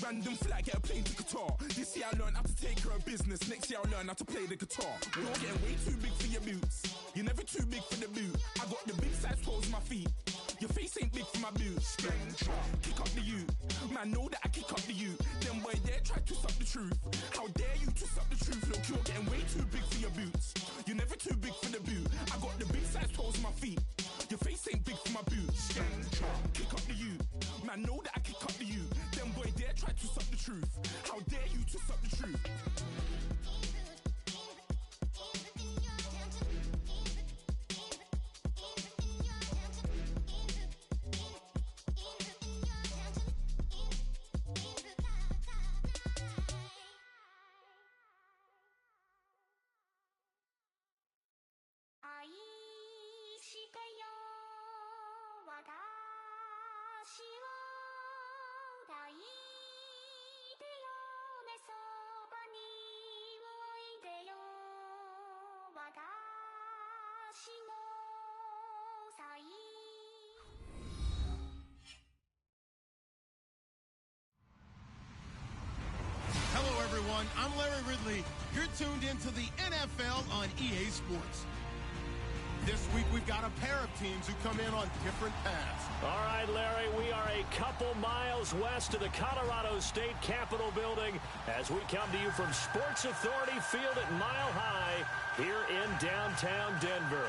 Random flat, get a plane to Qatar. This year I learned how to take care of business. Next year I'll learn how to play the guitar. You're getting way too big for your boots. You're never too big for the boot. I got the big size toes on my feet. Your face ain't big for my boots. Kick up the you. Man, know that I kick up the you. Them boy there try to twist up the truth. How dare you twist up the truth? Look, you're getting way too big for your boots. You're never too big for the boot. I got the big size toes on my feet. Your face ain't big for my boots. Kick up the you. Man, know that I kick up the you. Them boy there try to twist up the truth. How dare you twist up the truth? Hello, everyone. I'm Larry Ridley. You're tuned into the NFL on EA Sports. This week, we've got a pair of teams who come in on different paths. All right, Larry, we are a couple miles west of the Colorado State Capitol building as we come to you from Sports Authority Field at Mile High here in downtown Denver.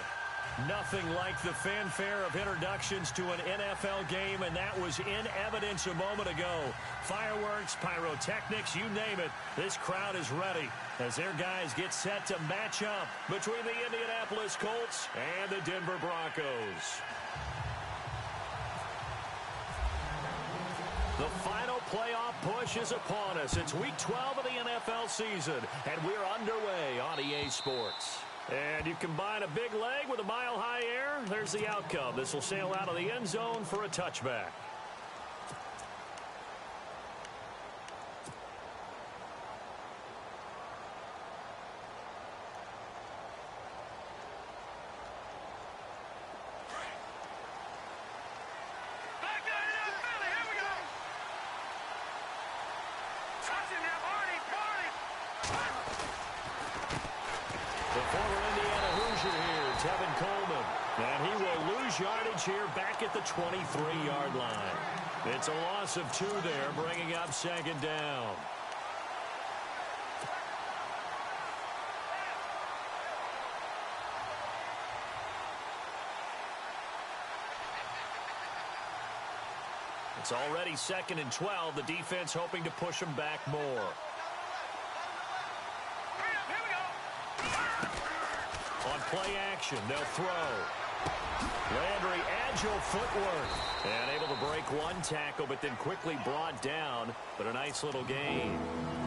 Nothing like the fanfare of introductions to an NFL game, and that was in evidence a moment ago. Fireworks, pyrotechnics, you name it. This crowd is ready as their guys get set to match up between the Indianapolis Colts and the Denver Broncos. The final playoff push is upon us. It's week 12 of the NFL season, and we're underway on EA Sports. And you combine a big leg with a mile-high air, there's the outcome. This will sail out of the end zone for a touchback. Yardage here back at the 23-yard line. It's a loss of 2 there, bringing up second down. It's already 2nd and 12. The defense hoping to push them back more. On play action, they'll throw. Landry, agile footwork, and able to break one tackle, but then quickly brought down, but a nice little gain.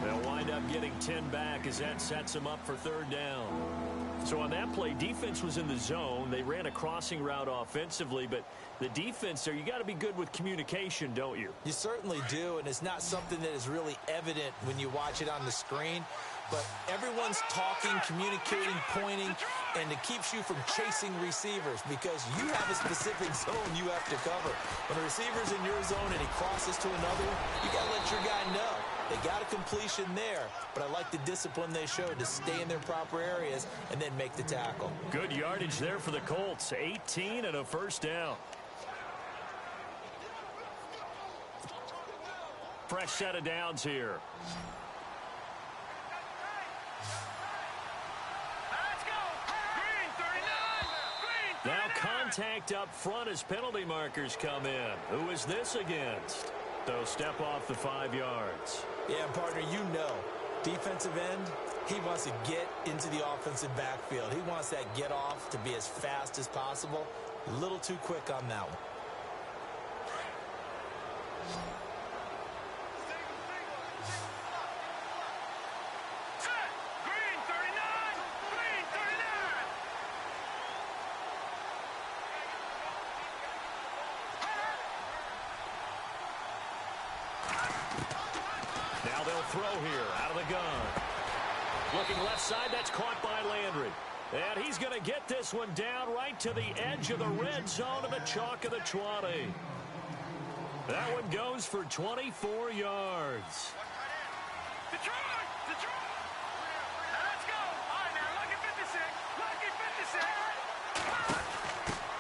They'll wind up getting 10 back as that sets them up for 3rd down. So on that play, defense was in the zone. They ran a crossing route offensively, but the defense there, you got to be good with communication, don't you? You certainly do, and it's not something that is really evident when you watch it on the screen. But everyone's talking, communicating, pointing, and it keeps you from chasing receivers because you have a specific zone you have to cover. When a receiver's in your zone and he crosses to another one, you got to let your guy know. They got a completion there, but I like the discipline they showed to stay in their proper areas and then make the tackle. Good yardage there for the Colts. 18 and a 1st down. Fresh set of downs here. Now contact up front as penalty markers come in. Who is this against? So step off the 5 yards. Yeah, partner, you know, defensive end, he wants to get into the offensive backfield. He wants that get off to be as fast as possible. A little too quick on that one. Throw here out of the gun. Looking left side, that's caught by Landry. And he's going to get this one down right to the edge of the red zone of the chalk of the 20. That one goes for 24 yards. Detroit! Detroit! Now let's go! All right, now, lucky 56. Lucky 56.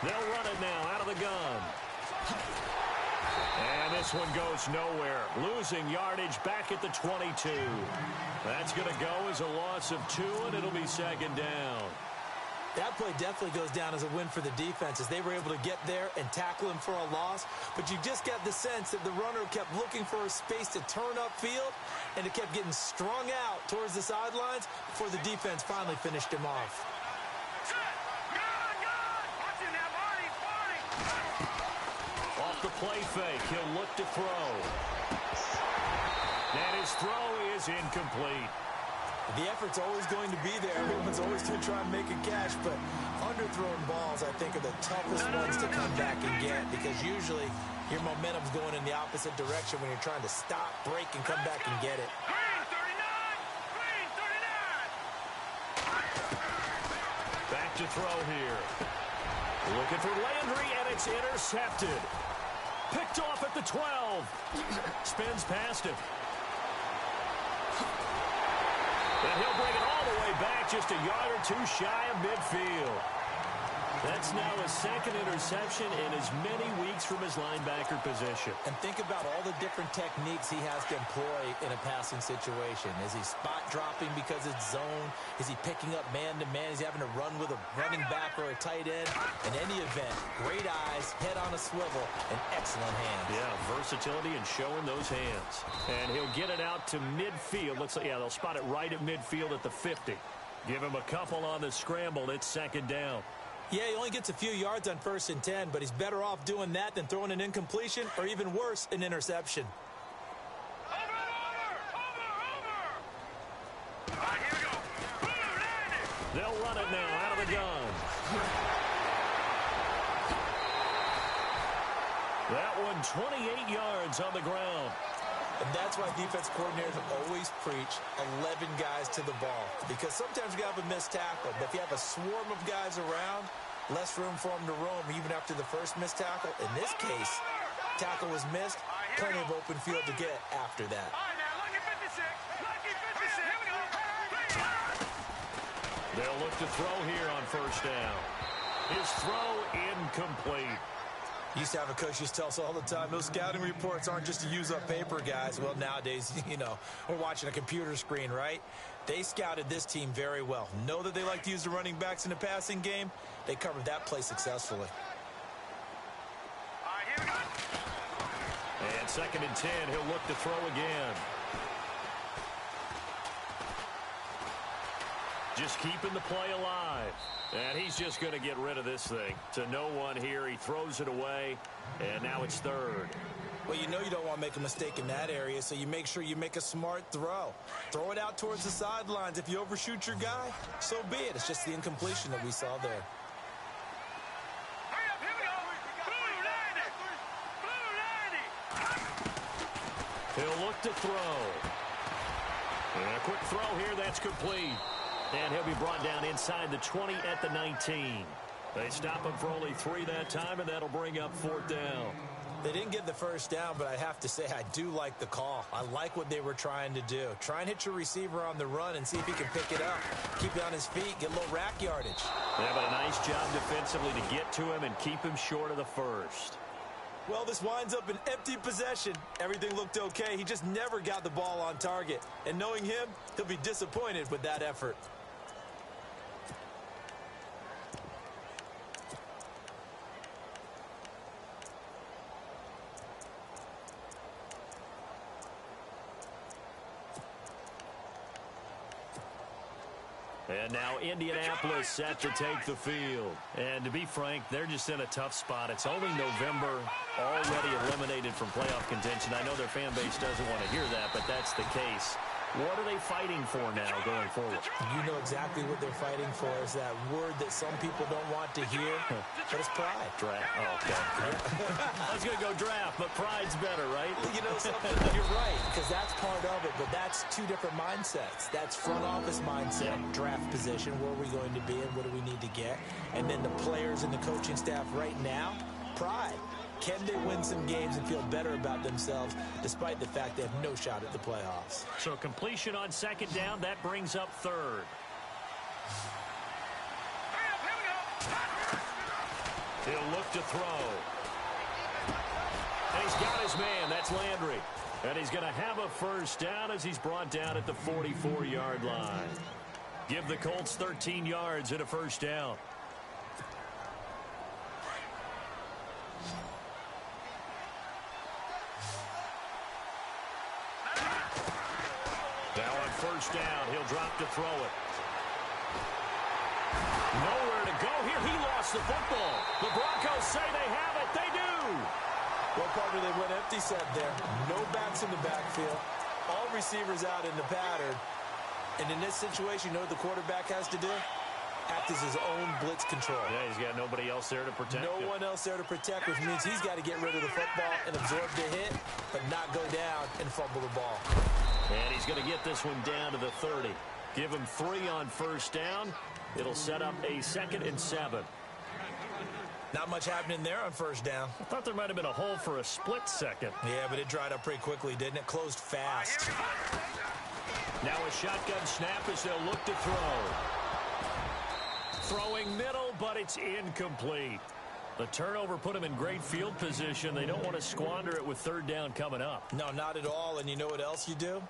They'll run it now out of the gun. And this one goes nowhere. Losing yardage back at the 22. That's going to go as a loss of 2, and it'll be second down. That play definitely goes down as a win for the defense as they were able to get there and tackle him for a loss. But you just got the sense that the runner kept looking for a space to turn upfield, and it kept getting strung out towards the sidelines before the defense finally finished him off. Off the play fake, he'll look to throw. And his throw is incomplete. The effort's always going to be there. Everyone's always going to try and make a catch, but underthrown balls, I think, are the toughest ones to come back and get because usually your momentum's going in the opposite direction when you're trying to stop, break, and come back and get it. Green 39! Back to throw here. Looking for Landry, and it's intercepted. Picked off at the 12. Spins past him. And he'll bring it all the way back just a yard or two shy of midfield. That's now his second interception in as many weeks from his linebacker position. And think about all the different techniques he has to employ in a passing situation. Is he spot dropping because it's zone? Is he picking up man-to-man? Is he having to run with a running back or a tight end? In any event, great eyes, head on a swivel, and excellent hands. Yeah, versatility and showing those hands. And he'll get it out to midfield. Looks like, yeah, they'll spot it right at midfield at the 50. Give him a couple on the scramble. It's second down. Yeah, he only gets a few yards on 1st and 10, but he's better off doing that than throwing an incompletion or even worse, an interception. Over! All right, here we go. They'll run it now out of the gun. That one 28 yards on the ground. And that's why defense coordinators always preach 11 guys to the ball. Because sometimes you have a missed tackle. But if you have a swarm of guys around, less room for them to roam even after the first missed tackle. In this case, tackle was missed. Plenty of open field to get after that. All right, now, lucky 56. Lucky 56. Here we go. They'll look to throw here on first down. His throw incomplete. Used to have a coach used to tell us all the time, those scouting reports aren't just to use up paper, guys. Well, nowadays, you know, we're watching a computer screen, right? They scouted this team very well. Know that they like to use the running backs in the passing game. They covered that play successfully. All right, here we go. And 2nd and 10, he'll look to throw again. Just keeping the play alive. And he's just going to get rid of this thing. To no one here. He throws it away. And now it's 3rd. Well, you know you don't want to make a mistake in that area, so you make sure you make a smart throw. Throw it out towards the sidelines. If you overshoot your guy, so be it. It's just the incompletion that we saw there. Hurry up, here we go. Blue 90. He'll look to throw. And a quick throw here. That's complete. And he'll be brought down inside the 20 at the 19. They stop him for only 3 that time, and that'll bring up 4th down. They didn't get the first down, but I have to say I do like the call. I like what they were trying to do. Try and hit your receiver on the run and see if he can pick it up. Keep it on his feet, get a little rack yardage. Yeah, but a nice job defensively to get to him and keep him short of the first. Well, this winds up an empty possession. Everything looked okay. He just never got the ball on target. And knowing him, he'll be disappointed with that effort. And now Indianapolis set to take the field. And to be frank, they're just in a tough spot. It's only November, already eliminated from playoff contention. I know their fan base doesn't want to hear that, but that's the case. What are they fighting for now going forward? You know exactly what they're fighting for. Is that word that some people don't want to hear, but it's pride. Draft. Oh, okay. I was going to go draft, but pride's better, right? You know something? You're right, because that's part of it, but that's two different mindsets. That's front office mindset, draft position, where are we going to be and what do we need to get? And then the players and the coaching staff right now, pride. Can they win some games and feel better about themselves despite the fact they have no shot at the playoffs? So completion on second down, that brings up third. He'll look to throw. And he's got his man. That's Landry. And he's going to have a first down as he's brought down at the 44-yard line. Give the Colts 13 yards and a first down. Now on first down, he'll drop to throw it. Nowhere to go here. He lost the football. The Broncos say they have it. They do. Well, partner, they went empty set there. No backs in the backfield. All receivers out in the pattern. And in this situation, you know what the quarterback has to do? Act as his own blitz control. Yeah, he's got nobody else there to protect him. No one else there to protect, which means he's got to get rid of the football and absorb the hit, but not go down and fumble the ball. And he's going to get this one down to the 30. Give him 3 on first down. It'll set up a 2nd and 7. Not much happening there on first down. I thought there might have been a hole for a split second. Yeah, but it dried up pretty quickly, didn't it? Closed fast. Now a shotgun snap as they'll look to throw. Throwing middle, but it's incomplete. The turnover put him in great field position. They don't want to squander it with third down coming up. No, not at all. And you know what else you do?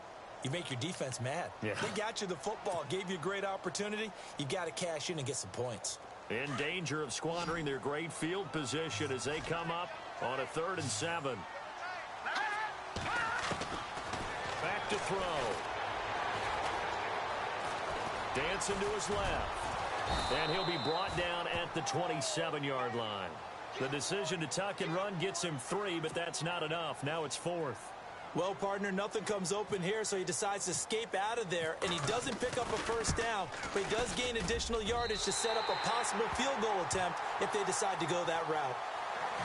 You make your defense mad. Yeah. They got you the football, gave you a great opportunity. You got to cash in and get some points. In danger of squandering their great field position as they come up on a 3rd and 7. Back to throw. Dancing to his left. And he'll be brought down at the 27-yard line. The decision to tuck and run gets him 3, but that's not enough. Now it's 4th. Well, partner, nothing comes open here, so he decides to escape out of there, and he doesn't pick up a first down, but he does gain additional yardage to set up a possible field goal attempt if they decide to go that route.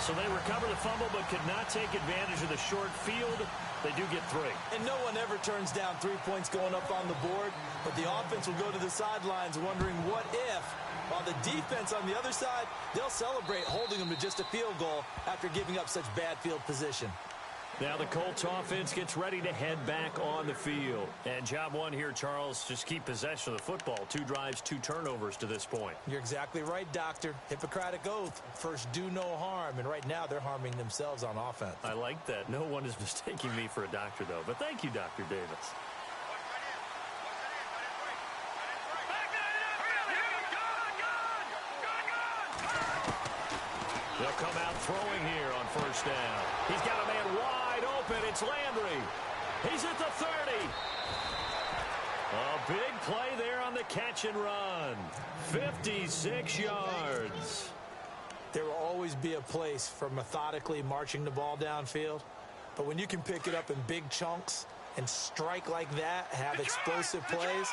So they recover the fumble but could not take advantage of the short field. They do get 3. And no one ever turns down 3 points going up on the board, but the offense will go to the sidelines wondering what if, while the defense on the other side, they'll celebrate holding them to just a field goal after giving up such bad field position. Now the Colts offense gets ready to head back on the field. And job one here, Charles, just keep possession of the football. 2 drives, 2 turnovers to this point. You're exactly right, Doctor. Hippocratic oath. First, do no harm. And right now, they're harming themselves on offense. I like that. No one is mistaking me for a doctor, though. But thank you, Dr. Davis. They'll come out throwing here on first down. He's got a man wide open. It's Landry. He's at the 30. A big play there on the catch and run. 56 yards. There will always be a place for methodically marching the ball downfield. But when you can pick it up in big chunks and strike like that, have explosive plays,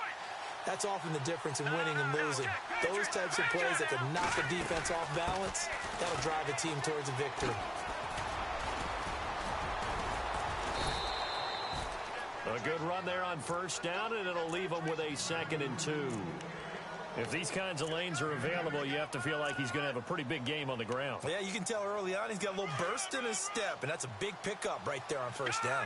that's often the difference in winning and losing. Those types of plays that can knock a defense off balance, that'll drive a team towards a victory. A good run there on first down, and it'll leave them with a 2nd and 2. If these kinds of lanes are available, you have to feel like he's going to have a pretty big game on the ground. Yeah, you can tell early on he's got a little burst in his step, and that's a big pickup right there on first down.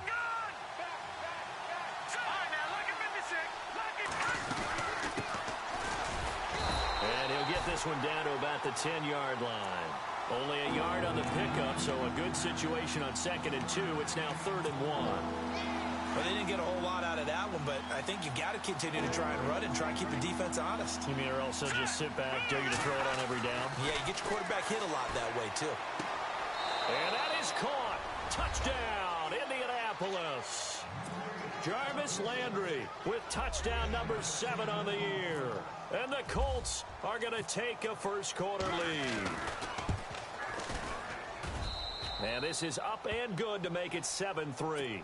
And he'll get this one down to about the 10-yard line. Only a yard on the pickup, so a good situation on 2nd and 2. It's now 3rd and 1. Well, they didn't get a whole lot out of that one, but I think you got to continue to try and run and try and keep the defense honest. You mean or else they'll just sit back, dare you to throw it on every down? Yeah, you get your quarterback hit a lot that way, too. And that is caught. Touchdown, Indianapolis. Jarvis Landry with touchdown number 7 on the year. And the Colts are going to take a first-quarter lead. And this is up and good to make it 7-3.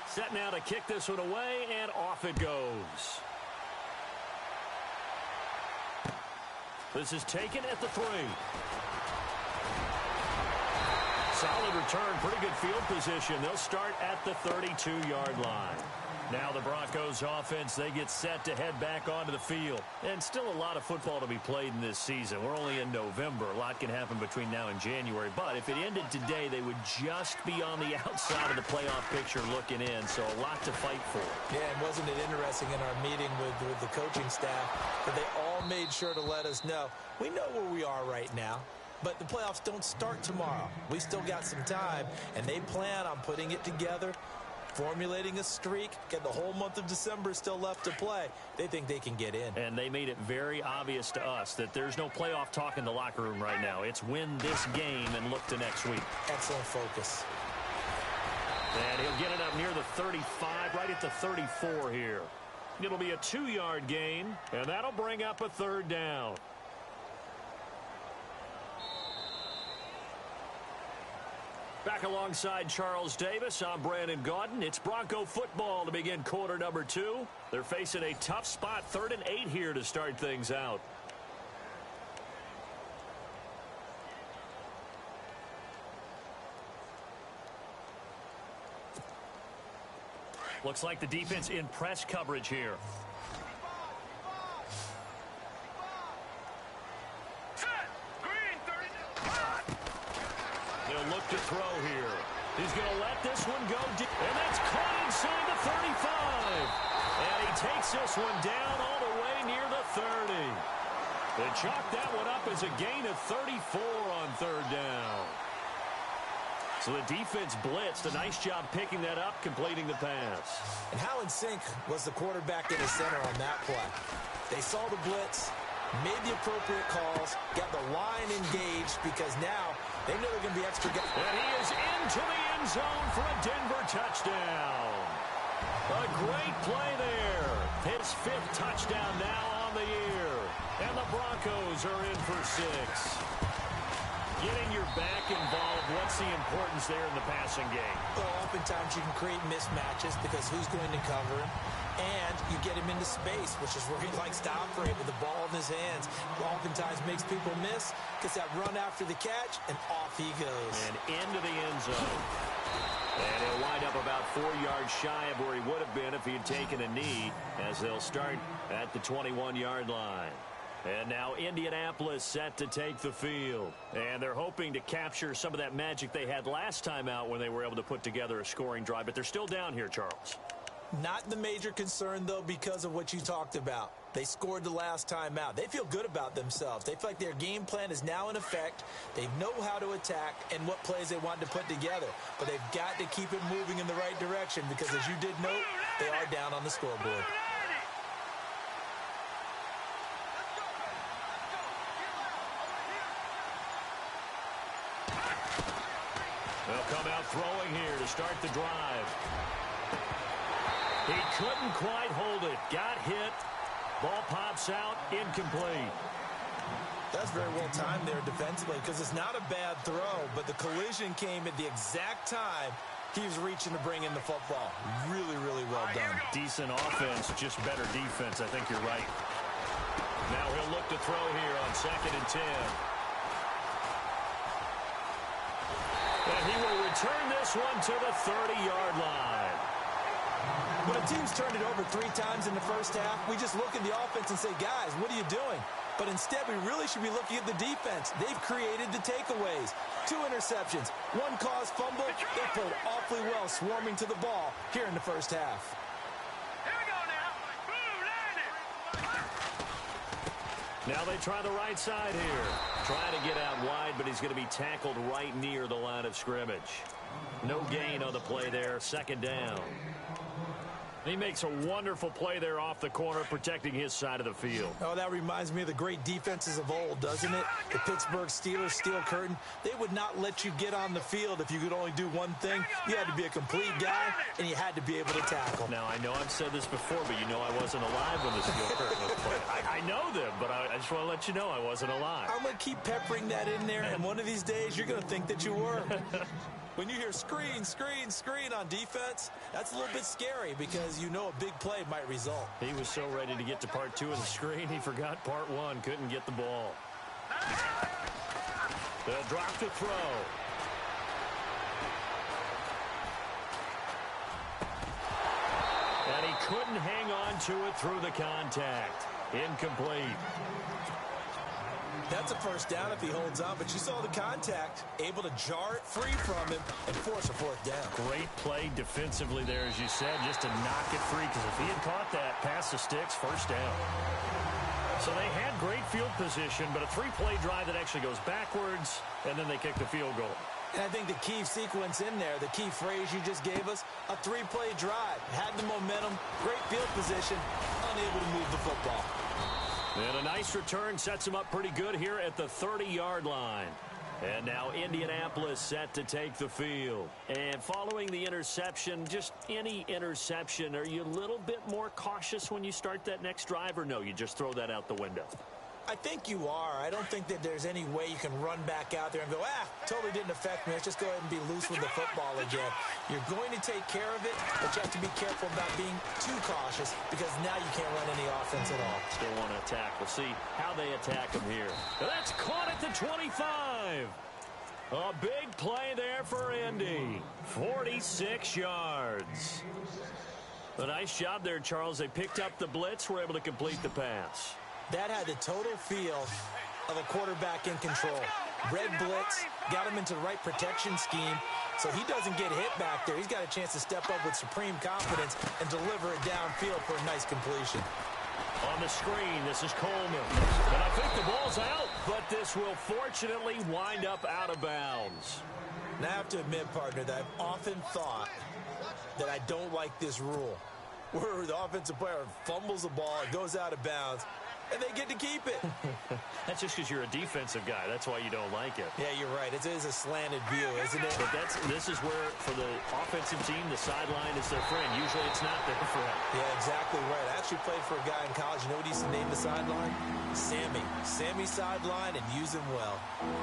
Set now to kick this one away, and off it goes. This is taken at the 3. Solid return, pretty good field position. They'll start at the 32-yard line. Now the Broncos offense, they get set to head back onto the field. And still a lot of football to be played in this season. We're only in November. A lot can happen between now and January. But if it ended today, they would just be on the outside of the playoff picture looking in. So a lot to fight for. Yeah, and wasn't it interesting in our meeting with the coaching staff that they all made sure to let us know, we know where we are right now. But the playoffs don't start tomorrow. We still got some time, and they plan on putting it together, formulating a streak, get the whole month of December still left to play. They think they can get in. And they made it very obvious to us that there's no playoff talk in the locker room right now. It's win this game and look to next week. Excellent focus. And he'll get it up near the 35, right at the 34 here. It'll be a 2-yard gain, and that'll bring up a 3rd down. Back alongside Charles Davis, I'm Brandon Gaudin. It's Bronco football to begin quarter number 2. They're facing a tough spot, 3rd and 8 here to start things out. Looks like the defense in press coverage here. They'll look to throw here. He's going to let this one go deep. And that's caught inside the 35. And he takes this one down all the way near the 30. They chalked that one up as a gain of 34 on 3rd down. So the defense blitzed. A nice job picking that up, completing the pass. And how in sync was the quarterback in the center on that play? They saw the blitz, made the appropriate calls, got the line engaged because now they know they're going to be extra. And he is into the end zone for a Denver touchdown. A great play there. His 5th touchdown now on the year. And the Broncos are in for 6. Getting your back involved, what's the importance there in the passing game? Well, oftentimes you can create mismatches because who's going to cover him? And you get him into space, which is where he likes to operate with the ball in his hands. Oftentimes makes people miss, gets that run after the catch, and off he goes. And into the end zone. And he'll wind up about 4 yards shy of where he would have been if he had taken a knee, as they'll start at the 21-yard line. And now Indianapolis set to take the field. And they're hoping to capture some of that magic they had last time out when they were able to put together a scoring drive. But they're still down here, Charles. Not the major concern, though, because of what you talked about. They scored the last time out. They feel good about themselves. They feel like their game plan is now in effect. They know how to attack and what plays they want to put together. But they've got to keep it moving in the right direction because, as you did note, they are down on the scoreboard. They'll come out throwing here to start the drive. He couldn't quite hold it. Got hit. Ball pops out. Incomplete. That's very well timed there defensively because it's not a bad throw, but the collision came at the exact time he was reaching to bring in the football. Really, really well done. Decent offense, just better defense. I think you're right. Now he'll look to throw here on 2nd and 10. And he will return this one to the 30-yard line. When a team's turned it over 3 times in the first half, we just look at the offense and say, guys, what are you doing? But instead, we really should be looking at the defense. They've created the takeaways. 2 interceptions, 1 caused fumble. They played awfully well swarming to the ball here in the first half. Here we go now. Boom, land it. Now they try the right side here. Trying to get out wide, but he's going to be tackled right near the line of scrimmage. No gain on the play there. 2nd down. He makes a wonderful play there off the corner, protecting his side of the field. Oh, that reminds me of the great defenses of old, doesn't it? The Pittsburgh Steelers, Steel Curtain. They would not let you get on the field if you could only do one thing. You had to be a complete guy, and you had to be able to tackle. Now, I know I've said this before, but you know I wasn't alive when the Steel Curtain was played. I know them, but I just want to let you know I wasn't alive. I'm going to keep peppering that in there, and one of these days you're going to think that you were. When you hear screen, screen, screen on defense, that's a little bit scary because you know a big play might result. He was so ready to get to part 2 of the screen, he forgot part 1, couldn't get the ball. They'll drop to throw. And he couldn't hang on to it through the contact. Incomplete. That's a first down if he holds on, but you saw the contact, able to jar it free from him and force a fourth down. Great play defensively there, as you said, just to knock it free, because if he had caught that past the sticks, first down. So they had great field position, but a three-play drive that actually goes backwards, and then they kick the field goal. And I think the key sequence in there, the key phrase you just gave us, a three-play drive. Had the momentum, great field position, unable to move the football. And a nice return sets him up pretty good here at the 30-yard line. And now Indianapolis set to take the field. And following the interception, just any interception, are you a little bit more cautious when you start that next drive, or no, you just throw that out the window? I think you are. I don't think that there's any way you can run back out there and go, totally didn't affect me. Let's just go ahead and be loose with the football again. You're going to take care of it, but you have to be careful about being too cautious, because now you can't run any offense at all. Still want to attack. We'll see how they attack him here. That's caught at the 25. A big play there for Indy. 46 yards. A nice job there, Charles. They picked up the blitz, were able to complete the pass. That had the total feel of a quarterback in control. Red blitz, got him into the right protection scheme, so he doesn't get hit back there. He's got a chance to step up with supreme confidence and deliver it downfield for a nice completion. On the screen, this is Coleman. And I think the ball's out, but this will fortunately wind up out of bounds. And I have to admit, partner, that I've often thought that I don't like this rule, where the offensive player fumbles the ball, it goes out of bounds, and they get to keep it. That's just because you're a defensive guy. That's why you don't like it. Yeah, you're right. It is a slanted view, isn't it? But this is where, for the offensive team, the sideline is their friend. Usually it's not their friend. Yeah, exactly right. I actually played for a guy in college. You know what he used to name the sideline? Sammy. Sammy sideline, and use him well.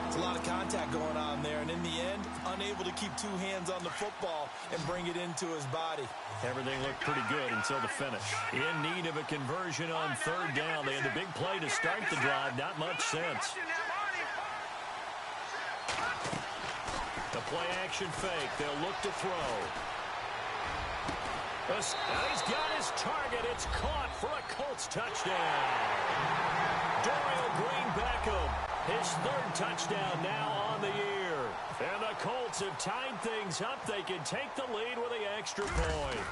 It's a lot of contact going on there, and in the end, unable to keep two hands on the football and bring it into his body. Everything looked pretty good until the finish. In need of a conversion on third down. They had the big play to start the drive. Not much sense. The play-action fake. They'll look to throw. And he's got his target. It's caught for a Colts touchdown. Dorial Green-Beckham, his third touchdown now on the year. And the Colts have tied things up. They can take the lead with the extra point.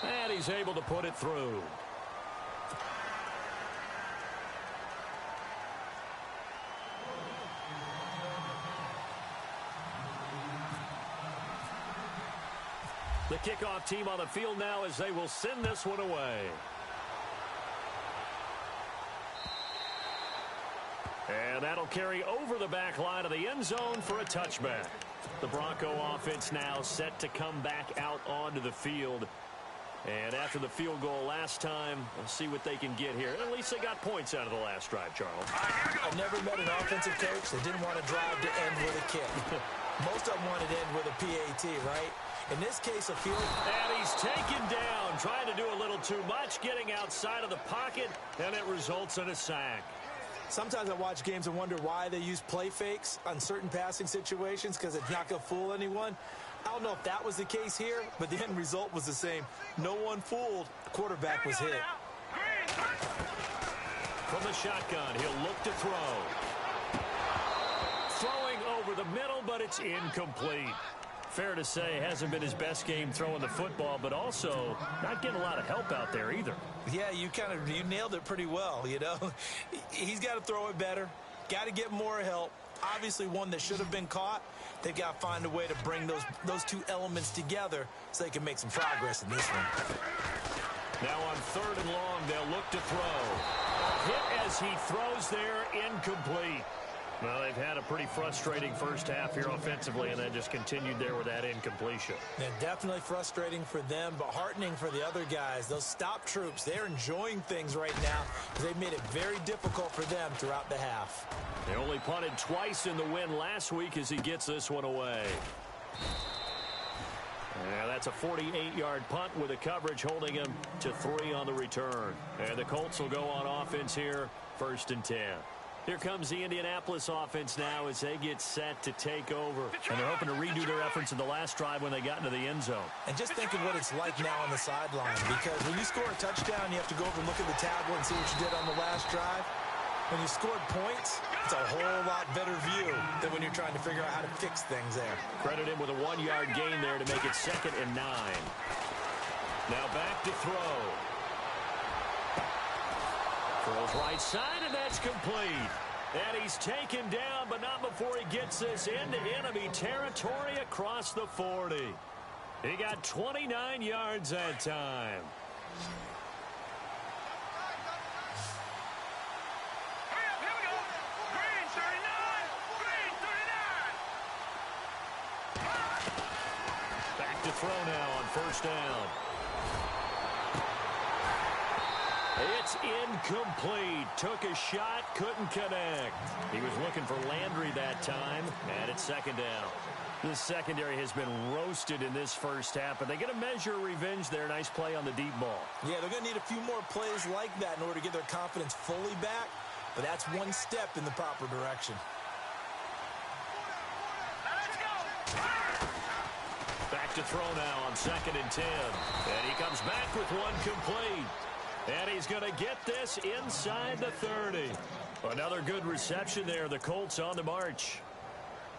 And he's able to put it through. The kickoff team on the field now as they will send this one away. And that'll carry over the back line of the end zone for a touchback. The Bronco offense now set to come back out onto the field. And after the field goal last time, we'll see what they can get here. At least they got points out of the last drive, Charles. I've never met an offensive coach that didn't want to drive to end with a kick. Most of them wanted to end with a PAT, right? In this case, a field. And he's taken down, trying to do a little too much, getting outside of the pocket, and it results in a sack. Sometimes I watch games and wonder why they use play fakes on certain passing situations, because it's not going to fool anyone. I don't know if that was the case here, but the end result was the same. No one fooled. The quarterback was hit. From the shotgun, he'll look to throw. Throwing over the middle, but it's incomplete. Fair to say, hasn't been his best game throwing the football, but also not getting a lot of help out there either. Yeah, you nailed it pretty well, you know. He's got to throw it better. Got to get more help. Obviously one that should have been caught. They've got to find a way to bring those two elements together so they can make some progress in this one. Now on third and long, they'll look to throw. A hit as he throws there, incomplete. Well, they've had a pretty frustrating first half here offensively, and then just continued there with that incompletion. Yeah, definitely frustrating for them, but heartening for the other guys. Those stop troops, they're enjoying things right now because they've made it very difficult for them throughout the half. They only punted twice in the win last week as he gets this one away. Yeah, that's a 48-yard punt with the coverage holding him to 3 on the return. And the Colts will go on offense here, 1st and 10. Here comes the Indianapolis offense now as they get set to take over. And they're hoping to redo their efforts in the last drive when they got into the end zone. And just think of what it's like now on the sideline, because when you score a touchdown, you have to go over and look at the tablet and see what you did on the last drive. When you scored points, it's a whole lot better view than when you're trying to figure out how to fix things there. Credit him with a 1-yard gain there to make it 2nd and 9. Now back to throw. Throws right side, and that's complete. And he's taken down, but not before he gets this into enemy territory across the 40. He got 29 yards that time. Hurry up, here we go. Green 39. Green 39. Back to throw now on 1st down. It's incomplete. Took a shot, couldn't connect. He was looking for Landry that time, and it's 2nd down. This secondary has been roasted in this first half, but they get a measure of revenge there. Nice play on the deep ball. Yeah, they're going to need a few more plays like that in order to get their confidence fully back, but that's one step in the proper direction. Now let's go. Back to throw now on 2nd and 10. And he comes back with one complete. And he's going to get this inside the 30. Another good reception there. The Colts on the march.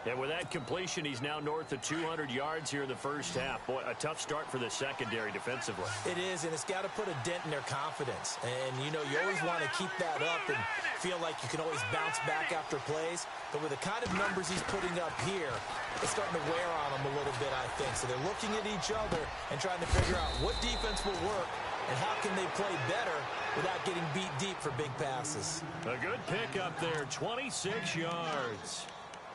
And with that completion, he's now north of 200 yards here in the first half. Boy, a tough start for the secondary defensively. It is, and it's got to put a dent in their confidence. And, you know, you always want to keep that up and feel like you can always bounce back after plays. But with the kind of numbers he's putting up here, it's starting to wear on them a little bit, I think. So they're looking at each other and trying to figure out what defense will work and how can they play better without getting beat deep for big passes. A good pick up there, 26 yards.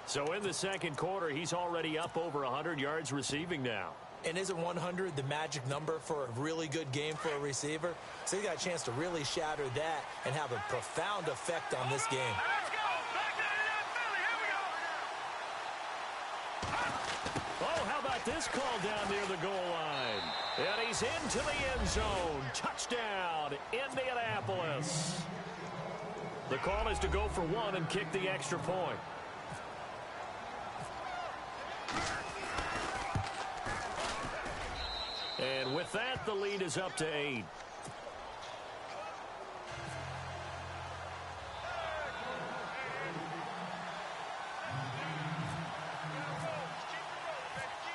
So in the second quarter, he's already up over 100 yards receiving now. And isn't 100 the magic number for a really good game for a receiver? So he got a chance to really shatter that and have a profound effect on this game. Let's go. Back to the Philly. Here we go. Oh, how about this call down near the goal line? And he's into the end zone. Touchdown, Indianapolis. The call is to go for one and kick the extra point. And with that, the lead is up to 8.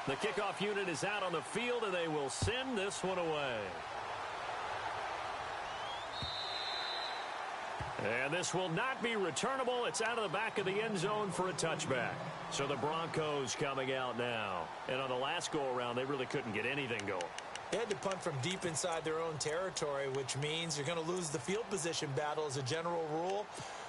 The kickoff unit is out on the field, and they will send this one away. And this will not be returnable. It's out of the back of the end zone for a touchback. So the Broncos coming out now. And on the last go-around, they really couldn't get anything going. They had to punt from deep inside their own territory, which means you're going to lose the field position battle as a general rule.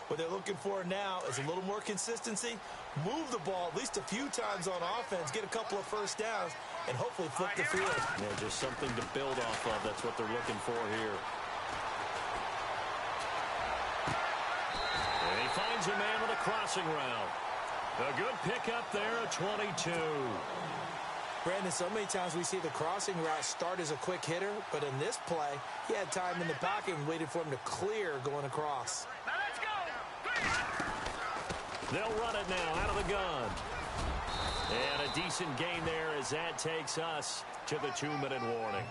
What they're looking for now is a little more consistency, move the ball at least a few times on offense, get a couple of first downs, and hopefully flip the field. Yeah, just something to build off of. That's what they're looking for here. And he finds a man with a crossing route. A good pickup there, a 22. Brandon, so many times we see the crossing route start as a quick hitter, but in this play, he had time in the pocket and waited for him to clear going across. Now let's go. They'll run it now out of the gun. And a decent gain there as that takes us to the 2-minute warning.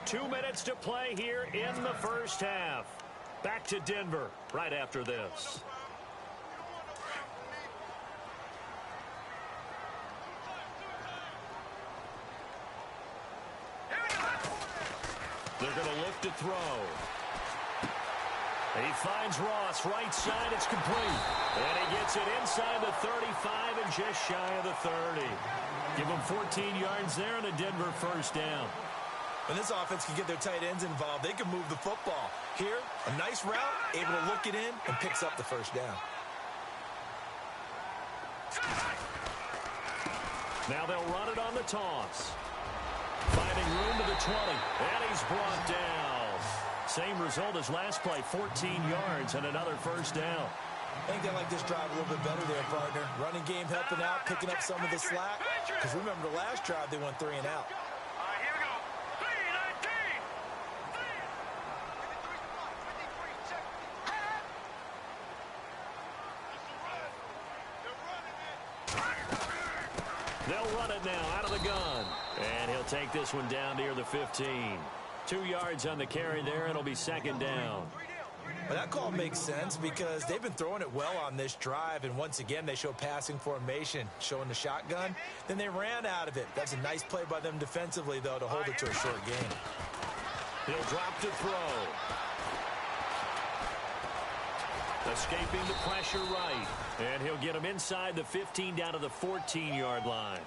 2 minutes to play here in the first half. Back to Denver right after this. They're going to look to throw. He finds Ross, right side, it's complete. And he gets it inside the 35 and just shy of the 30. Give him 14 yards there and a Denver first down. When this offense can get their tight ends involved, they can move the football. Here, a nice route, able to look it in, and picks up the first down. Now they'll run it on the toss. Finding room to the 20, and he's brought down. Same result as last play, 14 yards and another first down. I think they like this drive a little bit better there, partner. Running game helping out, picking up some of the slack. Because remember the last drive, they went 3 and out. All right, here we go. 3-19. They'll run it now out of the gun. And he'll take this one down near the 15. 2 yards on the carry there. It'll be second down. Well, that call makes sense because they've been throwing it well on this drive, and once again they show passing formation, showing the shotgun. Then they ran out of it. That's a nice play by them defensively, though, to hold it to a short gain. He'll drop to throw. Escaping the pressure right. And he'll get him inside the 15 down to the 14-yard line.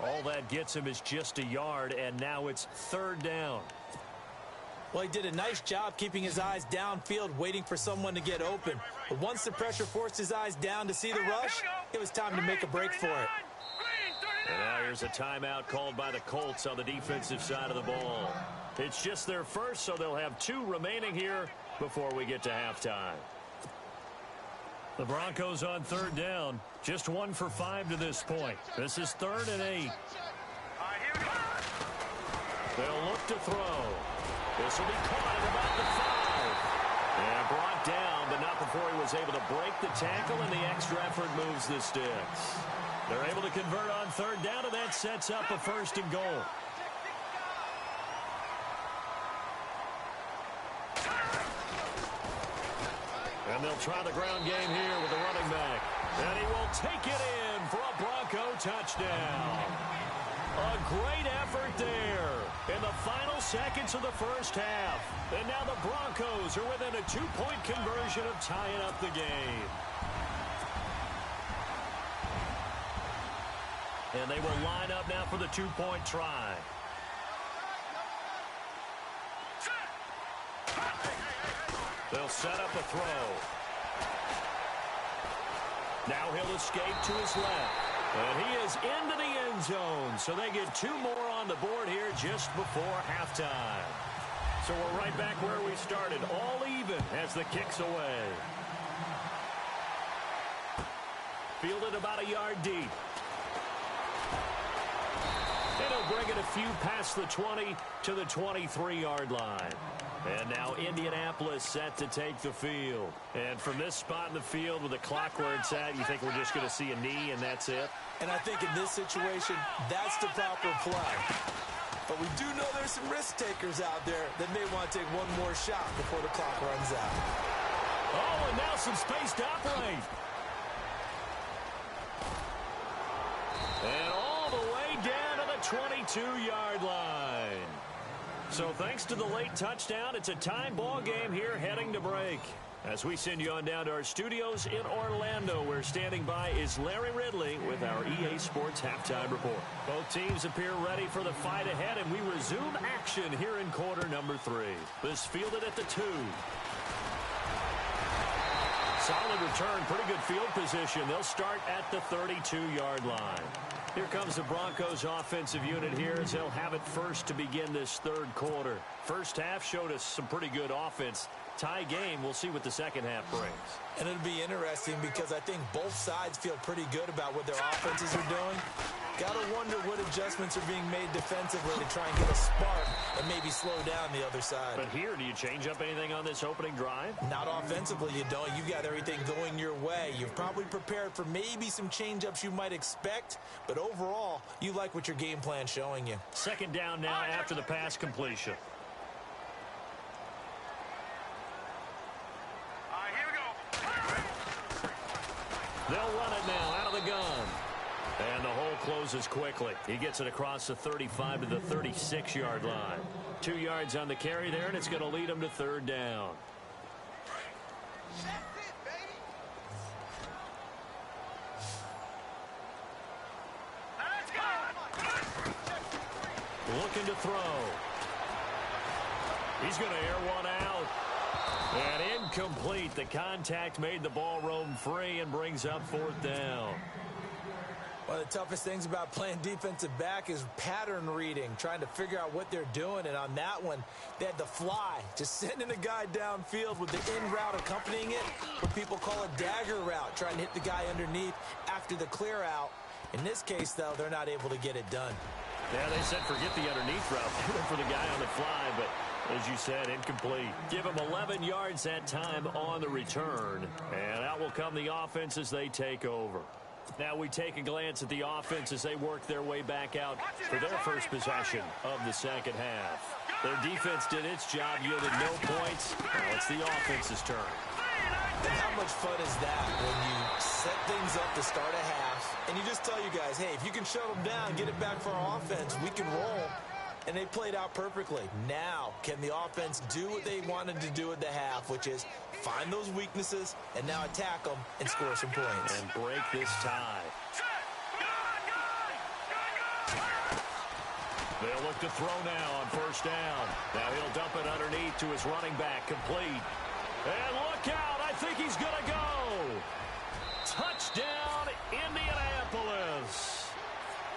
All that gets him is just a yard, and now it's third down. Well, he did a nice job keeping his eyes downfield, waiting for someone to get open. But once the pressure forced his eyes down to see the rush, it was time to make a break for it. And now here's a timeout called by the Colts on the defensive side of the ball. It's just their first, so they'll have 2 remaining here before we get to halftime. The Broncos on third down. Just 1 for 5 to this point. This is 3rd and 8. They'll look to throw. This will be caught at about the 5. And brought down, but not before he was able to break the tackle, and the extra effort moves the sticks. They're able to convert on third down, and that sets up a 1st and goal. And they'll try the ground game here with the running back. And he will take it in for a Bronco touchdown. A great effort there in the final seconds of the first half. And now the Broncos are within a 2-point conversion of tying up the game. And they will line up now for the 2-point try. They'll set up a throw. Now he'll escape to his left. And he is into the end zone. So they get 2 more on the board here just before halftime. So we're right back where we started. All even as the kick's away. Fielded about a yard deep. And he'll bring it a few past the 20 to the 23-yard line. And now Indianapolis set to take the field. And from this spot in the field with the clock where it's at, you think we're just going to see a knee and that's it? And I think in this situation, that's the proper play. But we do know there's some risk takers out there that may want to take one more shot before the clock runs out. Oh, and now some space to operate. And all the way down to the 22-yard line. So thanks to the late touchdown, it's a time ball game here heading to break. As we send you on down to our studios in Orlando, where standing by is Larry Ridley with our EA Sports Halftime Report. Both teams appear ready for the fight ahead, and we resume action here in quarter number 3. This fielded at the 2. Solid return, pretty good field position. They'll start at the 32-yard line. Here comes the Broncos offensive unit here as they'll have it first to begin this third quarter. First half showed us some pretty good offense. Tie game, we'll see what the second half brings. And it'll be interesting because I think both sides feel pretty good about what their offenses are doing. Got to wonder what adjustments are being made defensively to try and get a spark and maybe slow down the other side. But here, do you change up anything on this opening drive? Not offensively, you don't. You got everything going your way. You've probably prepared for maybe some change-ups you might expect, but overall, you like what your game plan's showing you. Second down now after the pass completion. Here we go. They'll run it now out of the gun. And the hole closes quickly. He gets it across the 35 to the 36-yard line. 2 yards on the carry there, and it's going to lead him to third down. Let's go. Looking to throw. He's going to air one out. And incomplete. The contact made the ball roam free and brings up fourth down. One of the toughest things about playing defensive back is pattern reading, trying to figure out what they're doing. And on that one, they had the fly, just sending a guy downfield with the in route accompanying it, what people call a dagger route, trying to hit the guy underneath after the clear out. In this case, though, they're not able to get it done. Yeah, they said forget the underneath route. They went for the guy on the fly, but as you said, incomplete. Give him 11 yards that time on the return. And out will come the offense as they take over. Now we take a glance at the offense as they work their way back out for their first possession of the second half. Their defense did its job, yielded no points. Now it's the offense's turn. And how much fun is that when you set things up to start a half and you just tell you guys, hey, if you can shut them down, get it back for our offense, we can roll. And they played out perfectly. Now, can the offense do what they wanted to do at the half, which is find those weaknesses and now attack them and score some points. And break this tie. They'll look to throw now on first down. Now he'll dump it underneath to his running back, complete. And look out, I think he's going to go. Touchdown, Indianapolis.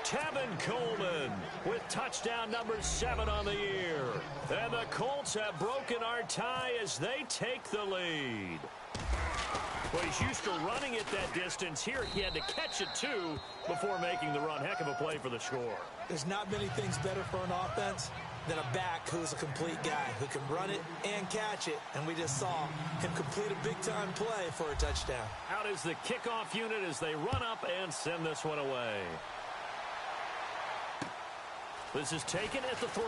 Tevin Coleman with touchdown number 7 on the year. And the Colts have broken our tie as they take the lead. Well, he's used to running it that distance. Here he had to catch it, too, before making the run. Heck of a play for the score. There's not many things better for an offense than a back who's a complete guy who can run it and catch it. And we just saw him complete a big-time play for a touchdown. Out is the kickoff unit as they run up and send this one away. This is taken at the 3.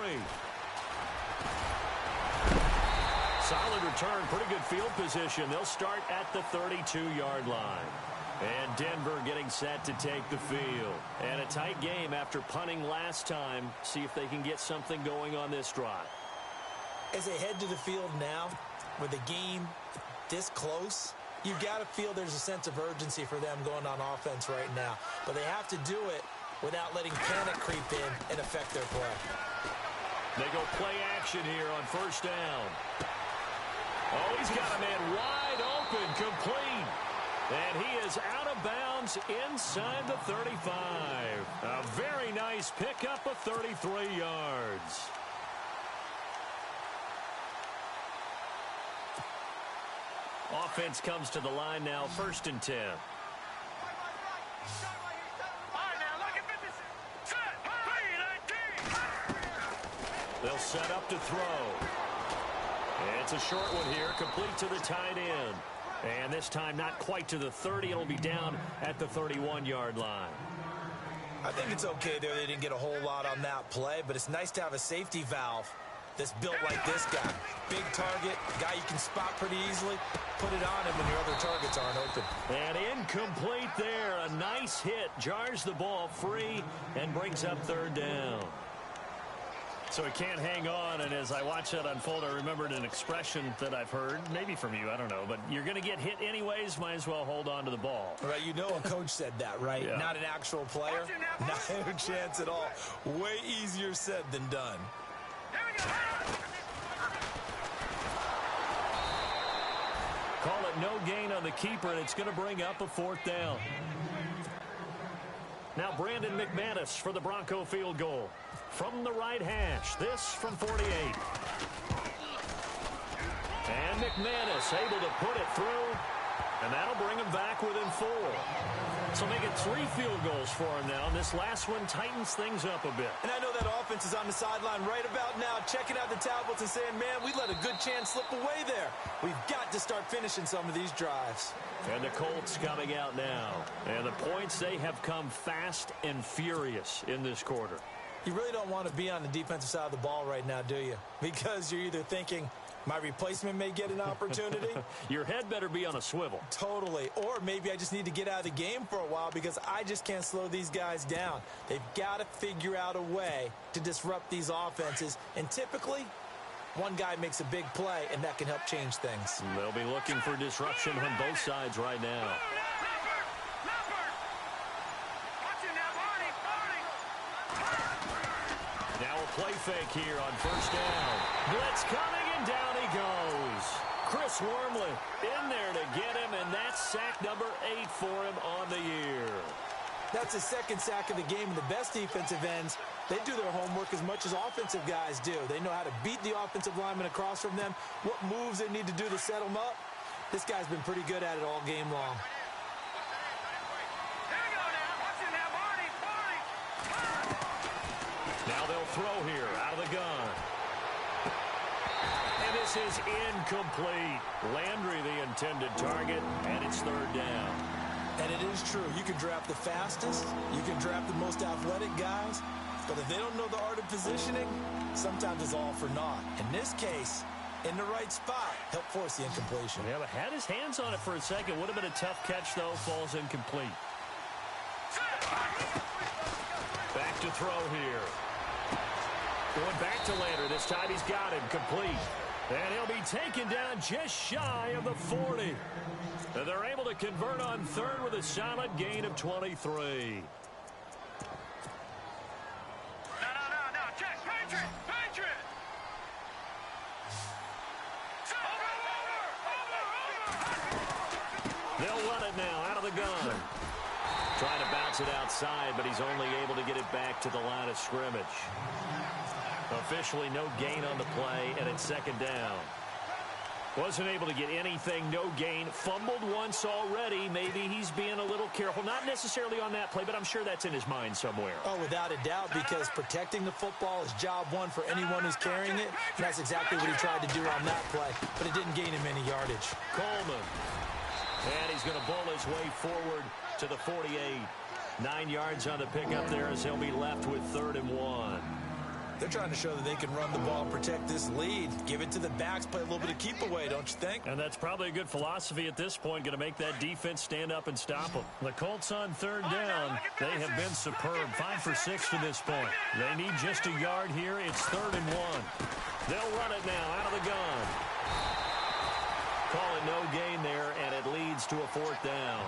Solid return, pretty good field position. They'll start at the 32-yard line. And Denver getting set to take the field. And a tight game after punting last time. See if they can get something going on this drive. As they head to the field now, with the game this close, you've got to feel there's a sense of urgency for them going on offense right now. But they have to do it without letting panic creep in and affect their play. They go play action here on first down. Oh, he's got a man wide open, complete. And he is out of bounds inside the 35. A very nice pickup of 33 yards. Offense comes to the line now, 1st and 10. They'll set up to throw. It's a short one here, complete to the tight end. And this time not quite to the 30. It'll be down at the 31-yard line. I think it's okay there. They didn't get a whole lot on that play, but it's nice to have a safety valve that's built like this guy. Big target, guy you can spot pretty easily. Put it on him when your other targets aren't open. And incomplete there. A nice hit. Jars the ball free and brings up 3rd down. So he can't hang on, and as I watch that unfold, I remembered an expression that I've heard, maybe from you, I don't know, but you're going to get hit anyways, might as well hold on to the ball. Right, you know a coach said that, right? Yeah. Not an actual player. Not a chance at all. Way easier said than done. Call it no gain on the keeper, and it's going to bring up a 4th down. Now Brandon McManus for the Bronco field goal. From the right hash, this from 48. And McManus able to put it through, and that'll bring him back within 4. So make it 3 field goals for him now, and this last one tightens things up a bit. And I know that offense is on the sideline right about now, checking out the tablets and saying, man, we let a good chance slip away there. We've got to start finishing some of these drives. And the Colts coming out now. And the points, they have come fast and furious in this quarter. You really don't want to be on the defensive side of the ball right now, do you? Because you're either thinking, my replacement may get an opportunity. Your head better be on a swivel. Totally. Or maybe I just need to get out of the game for a while because I just can't slow these guys down. They've got to figure out a way to disrupt these offenses. And typically, one guy makes a big play, and that can help change things. They'll be looking for disruption on both sides right now. Now a play fake here on first down. Blitz coming, and down he goes. Chris Wormley in there to get him, and that's sack number 8 for him on the year. That's his 2nd sack of the game, and the best defensive ends, they do their homework as much as offensive guys do. They know how to beat the offensive lineman across from them, what moves they need to do to set them up. This guy's been pretty good at it all game long. Now they'll throw here out of the gun. And this is incomplete. Landry the intended target, and it's 3rd down. And it is is true. You can draft the fastest, you can draft the most athletic guys, but if they don't know the art of positioning, sometimes it's all for naught. In this case, in the right spot, help force the incompletion. Yeah, but had his hands on it for a second. Would have been a tough catch, though. Falls incomplete. Back to throw here. Going back to Lander. This time he's got him complete. And he'll be taken down just shy of the 40. And they're able to convert on third with a solid gain of 23. No. Check. Patriot. They'll run it now out of the gun. Trying to bounce it outside, but he's only able to get it back to the line of scrimmage. Officially no gain on the play, and it's second down. Wasn't able to get anything, no gain. Fumbled once already. Maybe he's being a little careful. Not necessarily on that play, but I'm sure that's in his mind somewhere. Oh, without a doubt, because protecting the football is job one for anyone who's carrying it. And that's exactly what he tried to do on that play, but it didn't gain him any yardage. Coleman. And he's going to bull his way forward to the 48. 9 yards on the pickup there as he'll be left with 3rd and 1. They're trying to show that they can run the ball and protect this lead. Give it to the backs, play a little bit of keep away, don't you think? And that's probably a good philosophy at this point, going to make that defense stand up and stop them. The Colts on 3rd down. They have been superb. 5 for 6 to this point. They need just a yard here. It's 3rd and 1. They'll run it now out of the gun. Call it no gain there, and it leads to a 4th down.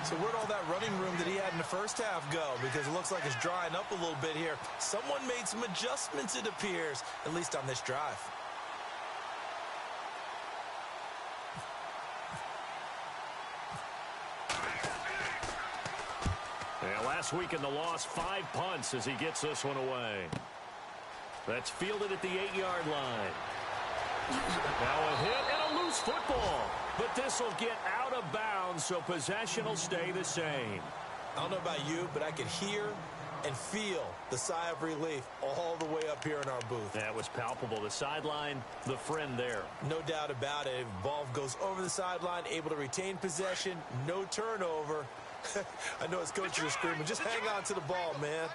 So where'd all that running room that he had in the first half go? Because it looks like it's drying up a little bit here. Someone made some adjustments, it appears, at least on this drive. Yeah, last week in the loss, 5 punts as he gets this one away. That's fielded at the 8-yard line. Now a hit and a loose football. But this will get out of bounds, so possession will stay the same. I don't know about you, but I could hear and feel the sigh of relief all the way up here in our booth. That was palpable. The sideline, the friend there. No doubt about it. Ball goes over the sideline, able to retain possession, no turnover. I know his coaches are screaming, just hang on to the ball, man.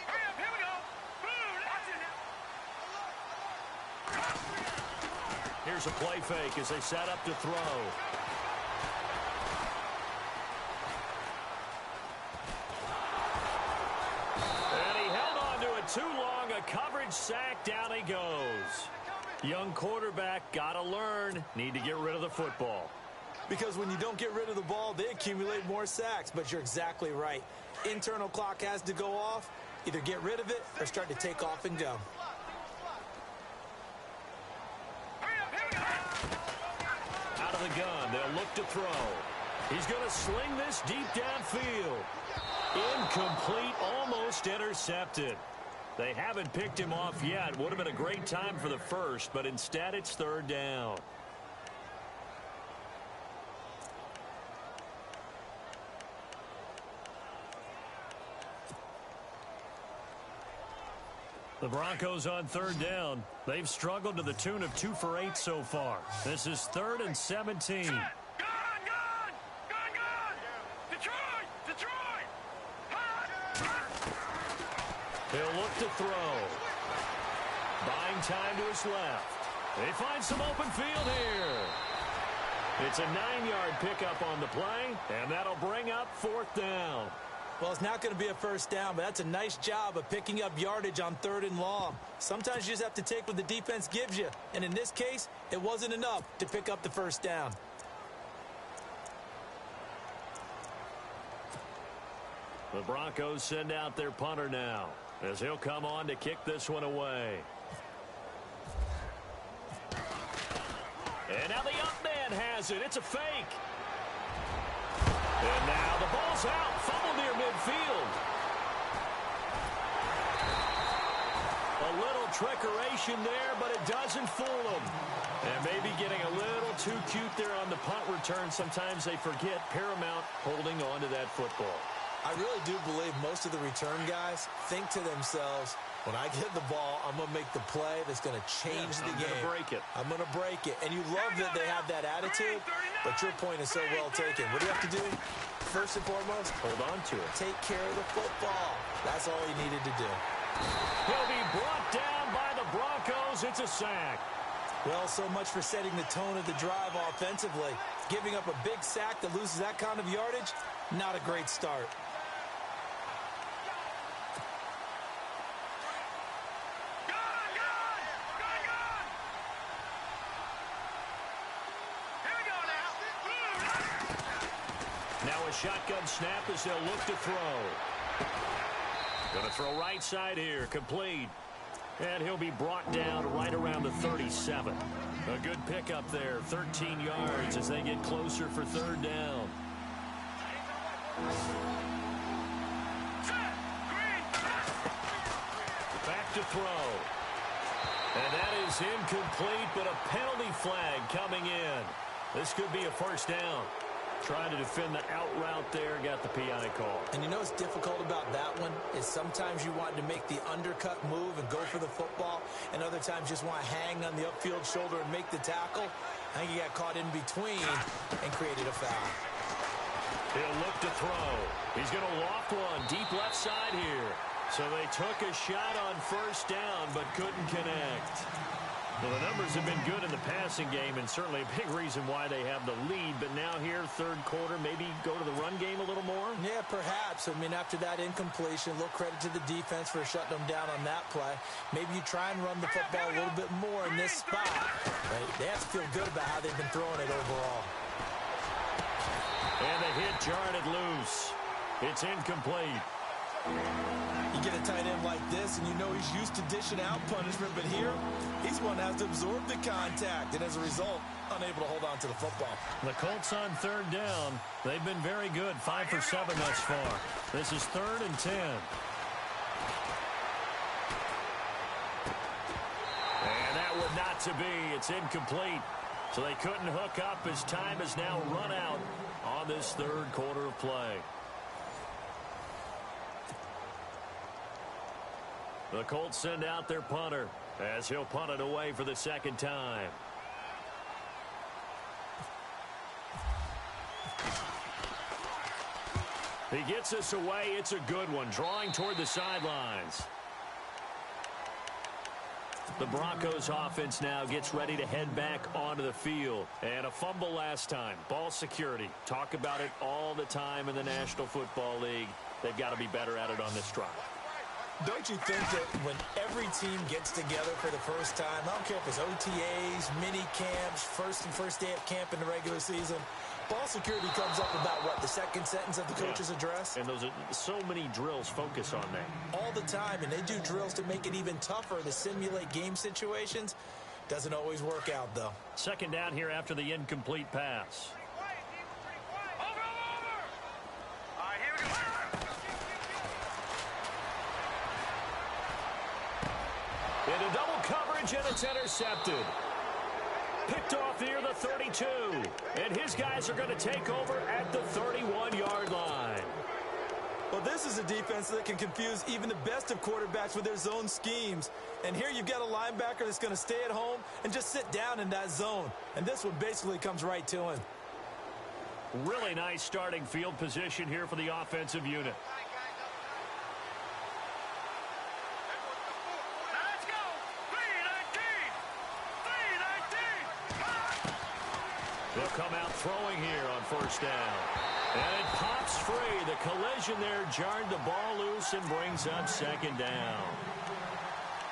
Hurry up, here we go. Here's a play fake as they set up to throw. And he held on to it too long. A coverage sack. Down he goes. Young quarterback, got to learn. Need to get rid of the football. Because when you don't get rid of the ball, they accumulate more sacks. But you're exactly right. Internal clock has to go off. Either get rid of it or start to take off and go. Out of the gun, they'll look to throw. He's going to sling this deep downfield. Incomplete, almost intercepted. They haven't picked him off yet. Would have been a great time for the first, but instead it's 3rd down. The Broncos on 3rd down. They've struggled to the tune of 2 for 8 so far. This is 3rd and 17. Gone! Detroit! He'll look to throw. Buying time to his left. They find some open field here. It's a 9-yard pickup on the play, and that'll bring up 4th down. Well, it's not going to be a first down, but that's a nice job of picking up yardage on 3rd and long. Sometimes you just have to take what the defense gives you. And in this case, it wasn't enough to pick up the first down. The Broncos send out their punter now as he'll come on to kick this one away. And now the up man has it. It's a fake. And now the ball's out. Fumble near midfield. A little trickeration there, but it doesn't fool them. And maybe getting a little too cute there on the punt return. Sometimes they forget paramount holding on to that football. I really do believe most of the return guys think to themselves, When I get the ball, I'm going to make the play that's going to change the game. I'm going to break it. I'm going to break it. And you love that they have that attitude, but your point is so well taken. What do you have to do? First and foremost, hold on to it. Take care of the football. That's all he needed to do. He'll be brought down by the Broncos. It's a sack. Well, so much for setting the tone of the drive offensively. Giving up a big sack that loses that kind of yardage, not a great start. Now a shotgun snap as they'll look to throw. Going to throw right side here, complete. And he'll be brought down right around the 37. A good pickup there, 13 yards as they get closer for third down. Back to throw. And that is incomplete, but a penalty flag coming in. This could be a first down. Trying to defend the out route there, got the PI call. And you know what's difficult about that one is sometimes you want to make the undercut move and go for the football, and other times just want to hang on the upfield shoulder and make the tackle. I think he got caught in between and created a foul. He'll look to throw. He's going to loft one deep left side here. So they took a shot on first down but couldn't connect. Well, the numbers have been good in the passing game, and certainly a big reason why they have the lead. But now here, third quarter, maybe go to the run game a little more? Yeah, perhaps. I mean, after that incompletion, a little credit to the defense for shutting them down on that play. Maybe you try and run the football a little bit more in this spot. Right? They have to feel good about how they've been throwing it overall. And the hit jarred it loose. It's incomplete. You get a tight end like this, and you know he's used to dishing out punishment, but here, he's one that has to absorb the contact, and as a result, unable to hold on to the football. The Colts on third down. They've been very good, 5 for 7 thus far. This is 3rd and 10. And that would not to be. It's incomplete. So they couldn't hook up as time has now run out on this third quarter of play. The Colts send out their punter as he'll punt it away for the second time. He gets us away. It's a good one, drawing toward the sidelines. The Broncos offense now gets ready to head back onto the field. And a fumble last time. Ball security. Talk about it all the time in the National Football League. They've got to be better at it on this drive. Don't you think that when every team gets together for the first time, I don't care if it's OTAs, mini camps, first day of camp in the regular season, ball security comes up about, what, the second sentence of the coach's address? And those are so many drills focus on that. All the time, and they do drills to make it even tougher to simulate game situations. Doesn't always work out, though. Second down here after the incomplete pass. Into double coverage, and it's intercepted. Picked off near the 32. And his guys are going to take over at the 31-yard line. Well, this is a defense that can confuse even the best of quarterbacks with their zone schemes. And here you've got a linebacker that's going to stay at home and just sit down in that zone. And this one basically comes right to him. Really nice starting field position here for the offensive unit. They'll come out throwing here on first down. And it pops free. The collision there jarred the ball loose and brings up second down.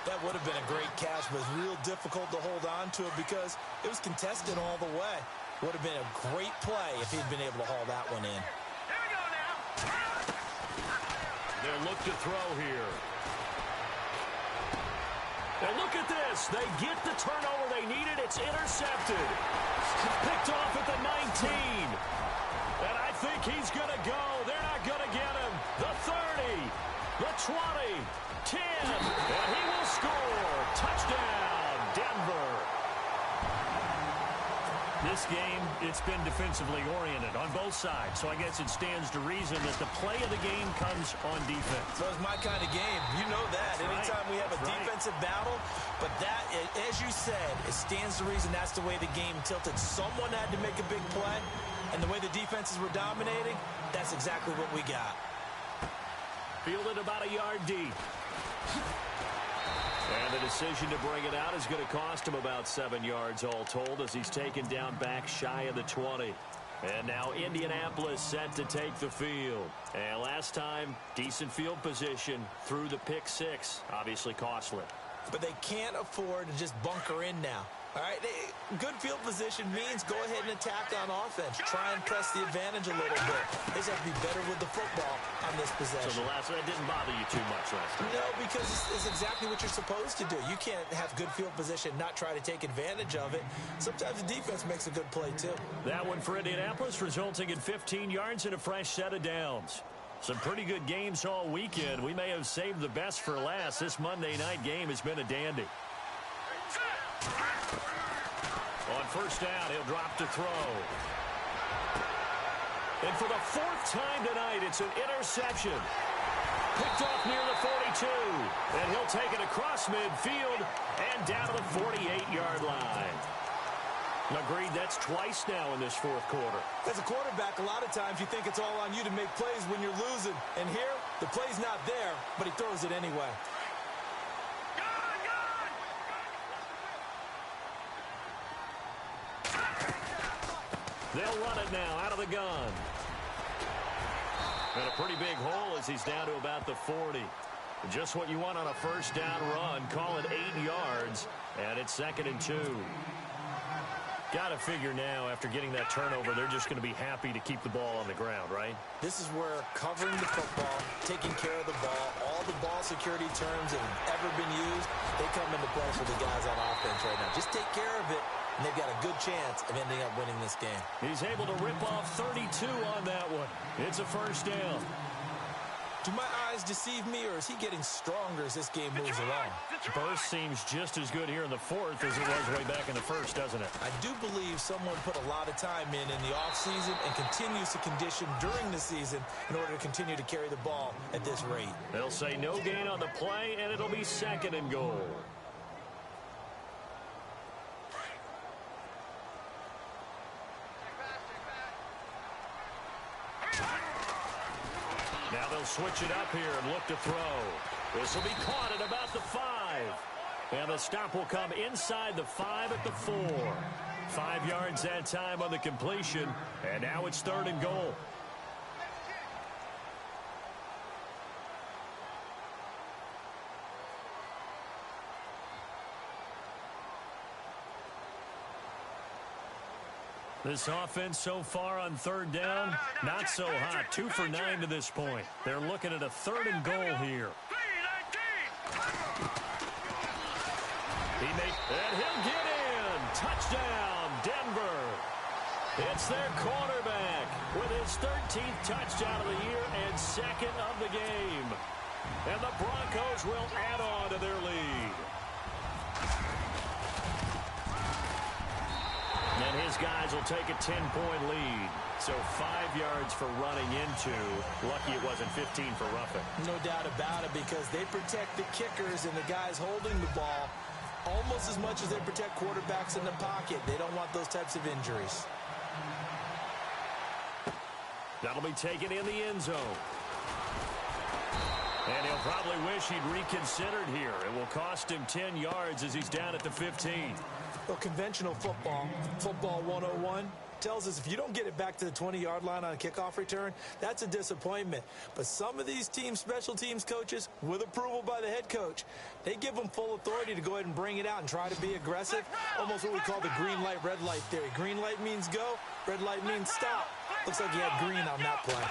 That would have been a great catch, but it's real difficult to hold on to it because it was contested all the way. Would have been a great play if he'd been able to haul that one in. Here we go now. They'll look to throw here. And look at this. They get the turnover they needed. It's intercepted. Picked off at the 19. And I think he's going to go. They're not going to get him. The 30. The 20. 10. And he will score. Touchdown, Denver. This game, it's been defensively oriented on both sides. So I guess it stands to reason that the play of the game comes on defense. So it's my kind of game. You know that. That's Anytime we have a defensive battle, but that, as you said, it stands to reason that's the way the game tilted. Someone had to make a big play, and the way the defenses were dominating, that's exactly what we got. Fielded about a yard deep. And the decision to bring it out is going to cost him about 7 yards all told as he's taken down back shy of the 20. And now Indianapolis set to take the field. And last time, decent field position through the pick six. Obviously costly. But they can't afford to just bunker in now. All right, good field position means go ahead and attack on offense. Try and press the advantage a little bit. They just have to be better with the football on this possession. So the last one didn't bother you too much last time? No, because it's exactly what you're supposed to do. You can't have good field position, not try to take advantage of it. Sometimes the defense makes a good play, too. That one for Indianapolis, resulting in 15 yards and a fresh set of downs. Some pretty good games all weekend. We may have saved the best for last. This Monday night game has been a dandy. On first down, he'll drop to throw. And for the fourth time tonight, it's an interception. Picked off near the 42. And he'll take it across midfield and down to the 48-yard line. Agreed, that's twice now in this fourth quarter. As a quarterback, a lot of times you think it's all on you to make plays when you're losing. And here, the play's not there, but he throws it anyway. They'll run it now out of the gun. And a pretty big hole as he's down to about the 40. Just what you want on a first down run. Call it 8 yards. And it's 2nd and 2. Got to figure now, after getting that turnover, they're just going to be happy to keep the ball on the ground, right? This is where covering the football, taking care of the ball, all the ball security terms that have ever been used, they come into play for the guys on offense right now. Just take care of it, and they've got a good chance of ending up winning this game. He's able to rip off 32 on that one. It's a first down. Do my eyes deceive me, or is he getting stronger as this game moves along? Burst seems just as good here in the fourth as it was way back in the first, doesn't it? I do believe someone put a lot of time in the offseason and continues to condition during the season in order to continue to carry the ball at this rate. They'll say no gain on the play, and it'll be 2nd and goal. Now they'll switch it up here and look to throw. This will be caught at about the 5. And the stop will come inside the 5 at the 4. 5 yards that time on the completion. And now it's 3rd and goal. This offense so far on 3rd down, not so hot. 2 for 9 to this point. They're looking at a 3rd and goal here. And he'll get in. Touchdown, Denver. It's their quarterback with his 13th touchdown of the year and 2nd of the game. And the Broncos will add on to their lead. And his guys will take a 10-point lead. So 5 yards for running into. Lucky it wasn't 15 for roughing. No doubt about it, because they protect the kickers and the guys holding the ball almost as much as they protect quarterbacks in the pocket. They don't want those types of injuries. That'll be taken in the end zone. And he'll probably wish he'd reconsidered here. It will cost him 10 yards as he's down at the 15. Well, conventional football 101, tells us if you don't get it back to the 20-yard line on a kickoff return, that's a disappointment. But some of these special teams coaches, with approval by the head coach, they give them full authority to go ahead and bring it out and try to be aggressive. Almost what we call the green light, red light theory. Green light means go, red light means stop. Looks like he had green on that play.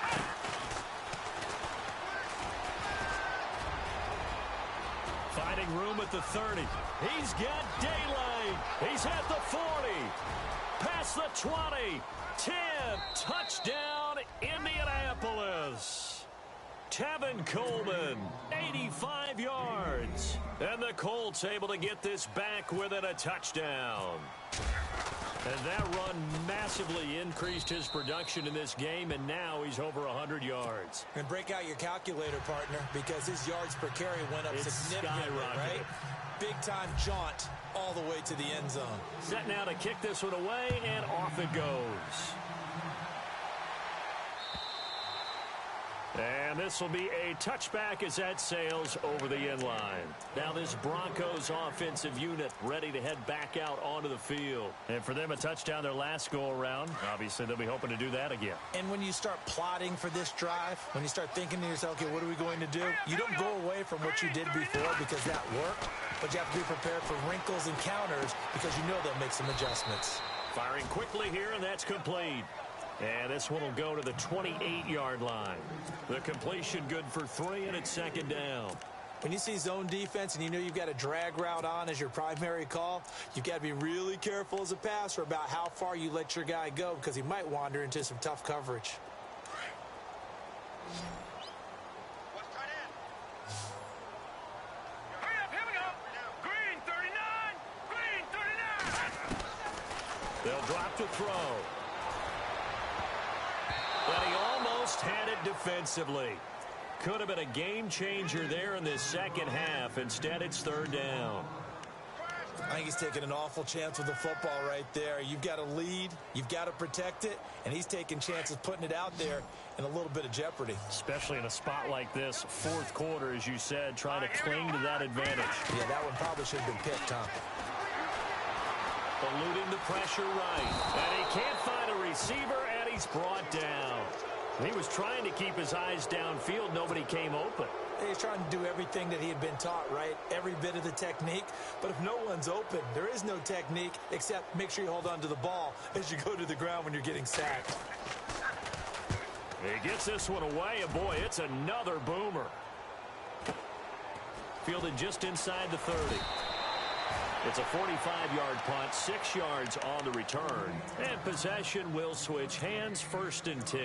Finding room at the 30. He's got daylight. He's at the 40. Past the 20. 10. Touchdown, Indianapolis. Tevin Coleman, 85 yards. And the Colts able to get this back within a touchdown. And that run massively increased his production in this game, and now he's over 100 yards. And break out your calculator, partner, because his yards per carry went up significantly, right? Big-time jaunt all the way to the end zone. Set now to kick this one away, and off it goes. And this will be a touchback as that sails over the end line. Now this Broncos offensive unit ready to head back out onto the field. And for them, a touchdown their last go-around. Obviously, they'll be hoping to do that again. And when you start plotting for this drive, when you start thinking to yourself, okay, what are we going to do? You don't go away from what you did before because that worked, but you have to be prepared for wrinkles and counters because you know they'll make some adjustments. Firing quickly here, and that's complete. And this one will go to the 28-yard line. The completion good for 3, and it's second down. When you see zone defense and you know you've got a drag route on as your primary call, you've got to be really careful as a passer about how far you let your guy go because he might wander into some tough coverage. Hurry up, here we go. Green 39, green 39. They'll drop to throw. But he almost had it defensively. Could have been a game changer there in this second half. Instead, it's third down. I think he's taking an awful chance with the football right there. You've got to lead, you've got to protect it, and he's taking chances putting it out there in a little bit of jeopardy. Especially in a spot like this, fourth quarter, as you said, trying to cling to that advantage. Yeah, that one probably should have been picked, Tom. Eluding the pressure right. And he can't find a receiver, and he's brought down. He was trying to keep his eyes downfield. Nobody came open. He's trying to do everything that he had been taught, right? Every bit of the technique. But if no one's open, there is no technique except make sure you hold on to the ball as you go to the ground when you're getting sacked. He gets this one away, and boy, it's another boomer. Fielded just inside the 30. It's a 45-yard punt, 6 yards on the return. And possession will switch hands, 1st and 10.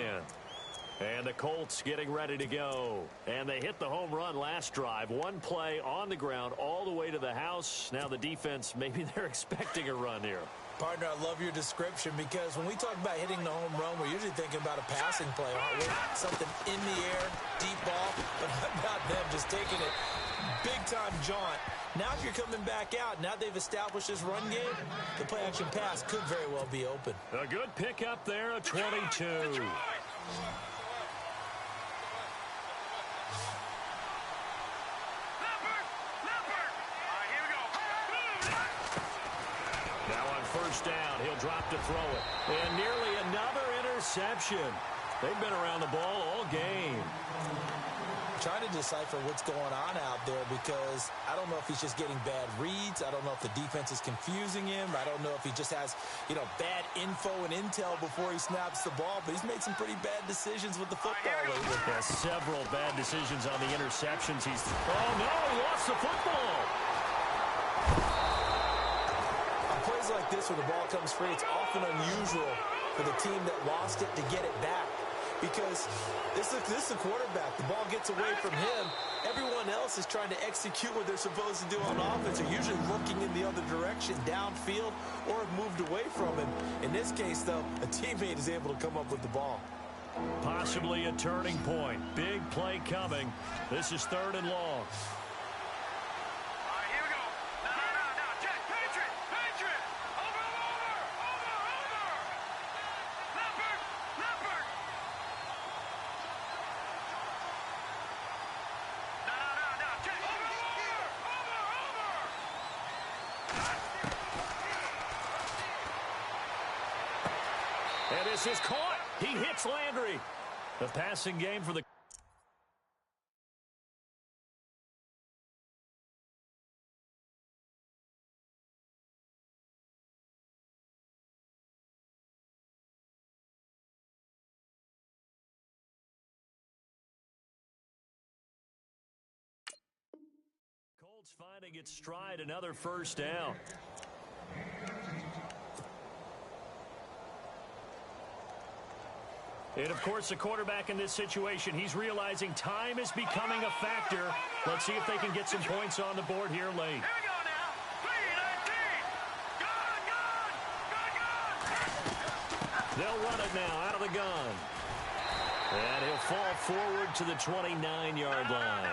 And the Colts getting ready to go. And they hit the home run last drive. One play on the ground all the way to the house. Now the defense, maybe they're expecting a run here. Partner, I love your description because when we talk about hitting the home run, we're usually thinking about a passing play, aren't we? Something in the air, deep ball, but not them just taking it. Big-time jaunt. Now if you're coming back out, now they've established this run game, the play-action pass could very well be open. A good pickup there, a 22. Now on 1st down, he'll drop to throw it. And nearly another interception. They've been around the ball all game. Trying to decipher what's going on out there because I don't know if he's just getting bad reads. I don't know if the defense is confusing him. I don't know if he just has, bad info and intel before he snaps the ball. But he's made some pretty bad decisions with the football lately. Yeah, several bad decisions on the interceptions. Oh, no, he lost the football. On plays like this where the ball comes free, it's often unusual for the team that lost it to get it back. Because this is a quarterback. The ball gets away from him. Everyone else is trying to execute what they're supposed to do on offense. They're usually looking in the other direction, downfield, or have moved away from him. In this case, though, a teammate is able to come up with the ball. Possibly a turning point. Big play coming. This is 3rd and long. And this is caught. He hits Landry. The passing game for the... Colts finding its stride, another 1st down. And, of course, the quarterback in this situation, he's realizing time is becoming a factor. Let's see if they can get some points on the board here late. Here we go now. 3-19. Gone, gone, gone, gone. They'll run it now out of the gun. And he'll fall forward to the 29-yard line.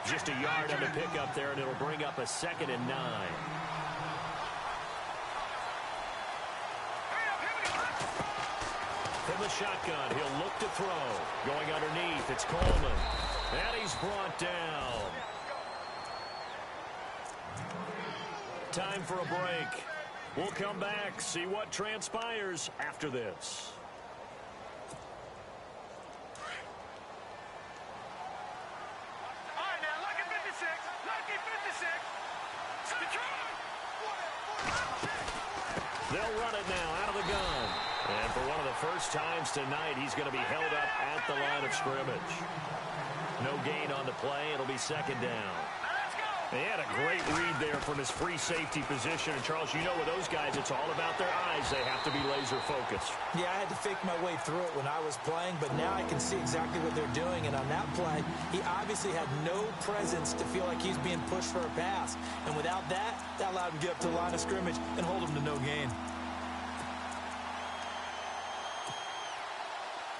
Just a yard on the pickup there, and it'll bring up a 2nd and 9. From the shotgun, he'll look to throw. Going underneath, it's Coleman. And he's brought down. Time for a break. We'll come back, see what transpires after this. They'll run it now out of the gun. And for one of the first times tonight, he's going to be held up at the line of scrimmage. No gain on the play. It'll be 2nd down. He had a great read there from his free safety position. And, Charles, you know with those guys, it's all about their eyes. They have to be laser focused. Yeah, I had to fake my way through it when I was playing, but now I can see exactly what they're doing. And on that play, he obviously had no presence to feel like he's being pushed for a pass. And without that, that allowed him to get up to the line of scrimmage and hold him to no gain.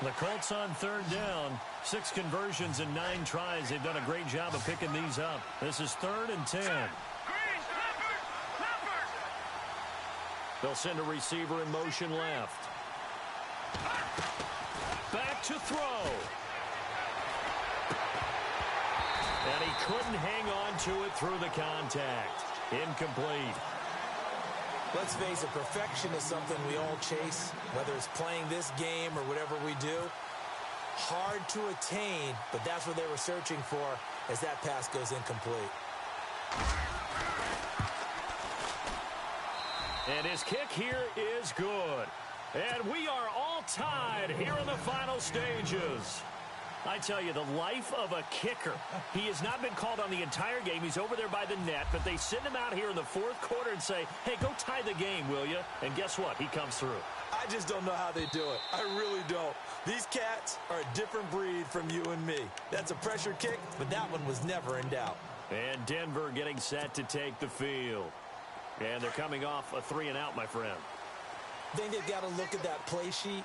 The Colts on 3rd down. 6 conversions and 9 tries. They've done a great job of picking these up. This is 3rd and 10. They'll send a receiver in motion left. Back to throw. And he couldn't hang on to it through the contact. Incomplete. Let's face it, perfection is something we all chase, whether it's playing this game or whatever we do. Hard to attain, but that's what they were searching for as that pass goes incomplete. And his kick here is good. And we are all tied here in the final stages. I tell you, the life of a kicker. He has not been called on the entire game. He's over there by the net, but they send him out here in the 4th quarter and say, hey, go tie the game, will you? And guess what? He comes through. I just don't know how they do it. I really don't. These cats are a different breed from you and me. That's a pressure kick, but that one was never in doubt. And Denver getting set to take the field. And they're coming off a 3-and-out, my friend. I think they've got to look at that play sheet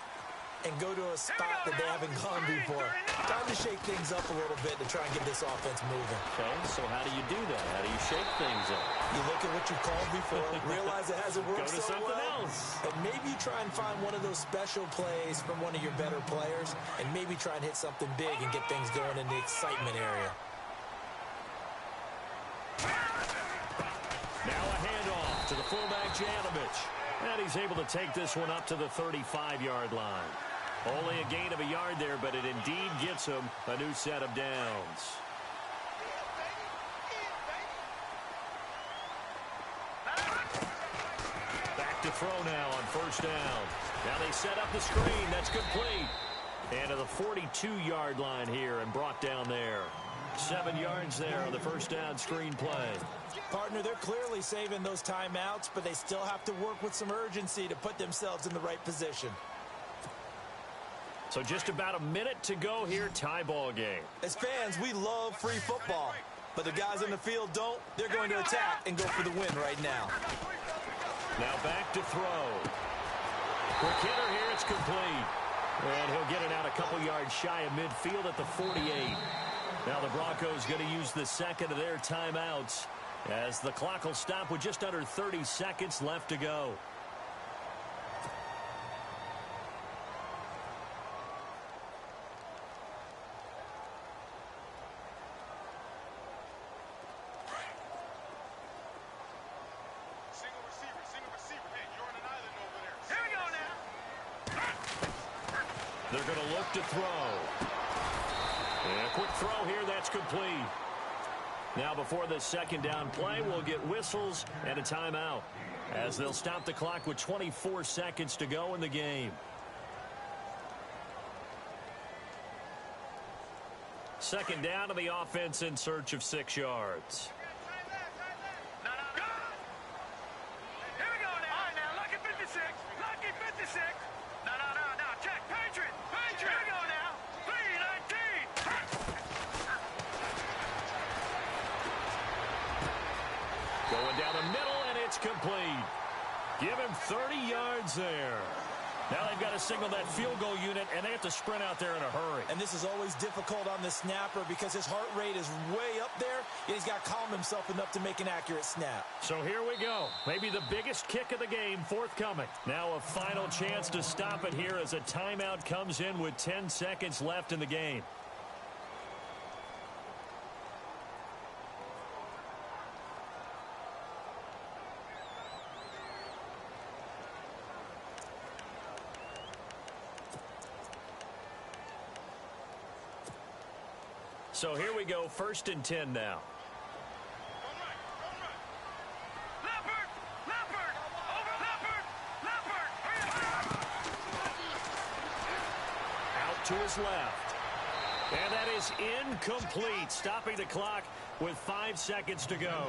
and go to a spot that they haven't gone before. Time to shake things up a little bit to try and get this offense moving. Okay, so how do you do that? How do you shake things up? You look at what you called before, realize it hasn't worked so well. Go to something else. And maybe try and find one of those special plays from one of your better players, and maybe try and hit something big and get things going in the excitement area. Now a handoff to the fullback, Janovich. And he's able to take this one up to the 35-yard line. Only a gain of a yard there, but it indeed gets him a new set of downs. Back to throw now on 1st down. Now they set up the screen. That's complete. And to the 42-yard line here and brought down there. 7 yards there on the 1st down screen play. Partner, they're clearly saving those timeouts, but they still have to work with some urgency to put themselves in the right position. So just about a minute to go here, tie ball game. As fans, we love free football, but the guys on the field don't. They're going to attack and go for the win right now. Now back to throw. Quick hitter here, it's complete. And he'll get it out a couple yards shy of midfield at the 48. Now the Broncos going to use the 2nd of their timeouts as the clock will stop with just under 30 seconds left to go. They're going to look to throw. And a quick throw here, that's complete. Now before the 2nd down play, we'll get whistles and a timeout as they'll stop the clock with 24 seconds to go in the game. 2nd down to the offense in search of 6 yards. Going down the middle, and it's complete. Give him 30 yards there. Now they've got to signal that field goal unit, and they have to sprint out there in a hurry. And this is always difficult on the snapper because his heart rate is way up there, and he's got to calm himself enough to make an accurate snap. So here we go. Maybe the biggest kick of the game forthcoming. Now a final chance to stop it here as a timeout comes in with 10 seconds left in the game. So here we go, 1st and 10 now. Out to his left. And that is incomplete, stopping the clock with 5 seconds to go.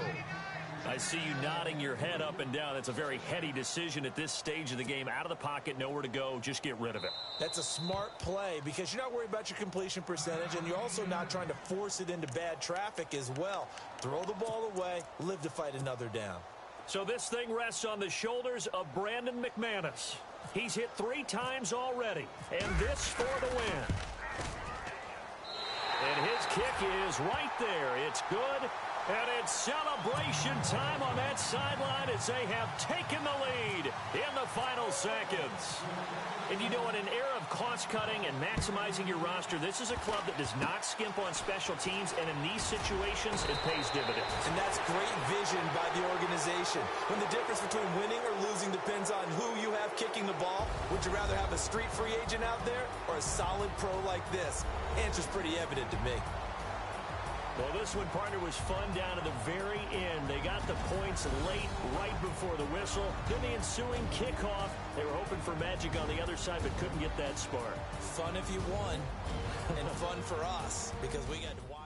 I see you nodding your head up and down. That's a very heady decision at this stage of the game. Out of the pocket, nowhere to go. Just get rid of it. That's a smart play because you're not worried about your completion percentage, and you're also not trying to force it into bad traffic as well. Throw the ball away, live to fight another down. So this thing rests on the shoulders of Brandon McManus. He's hit 3 times already, and this for the win. And his kick is right there. It's good. And it's celebration time on that sideline as they have taken the lead in the final seconds. And you know, in an era of cost-cutting and maximizing your roster, this is a club that does not skimp on special teams, and in these situations, it pays dividends. And that's great vision by the organization. When the difference between winning or losing depends on who you have kicking the ball, would you rather have a street free agent out there or a solid pro like this? Answer's pretty evident to me. Well, this one, partner, was fun down to the very end. They got the points late, right before the whistle. Then the ensuing kickoff. They were hoping for magic on the other side, but couldn't get that spark. Fun if you won, and fun for us, because we got to watch.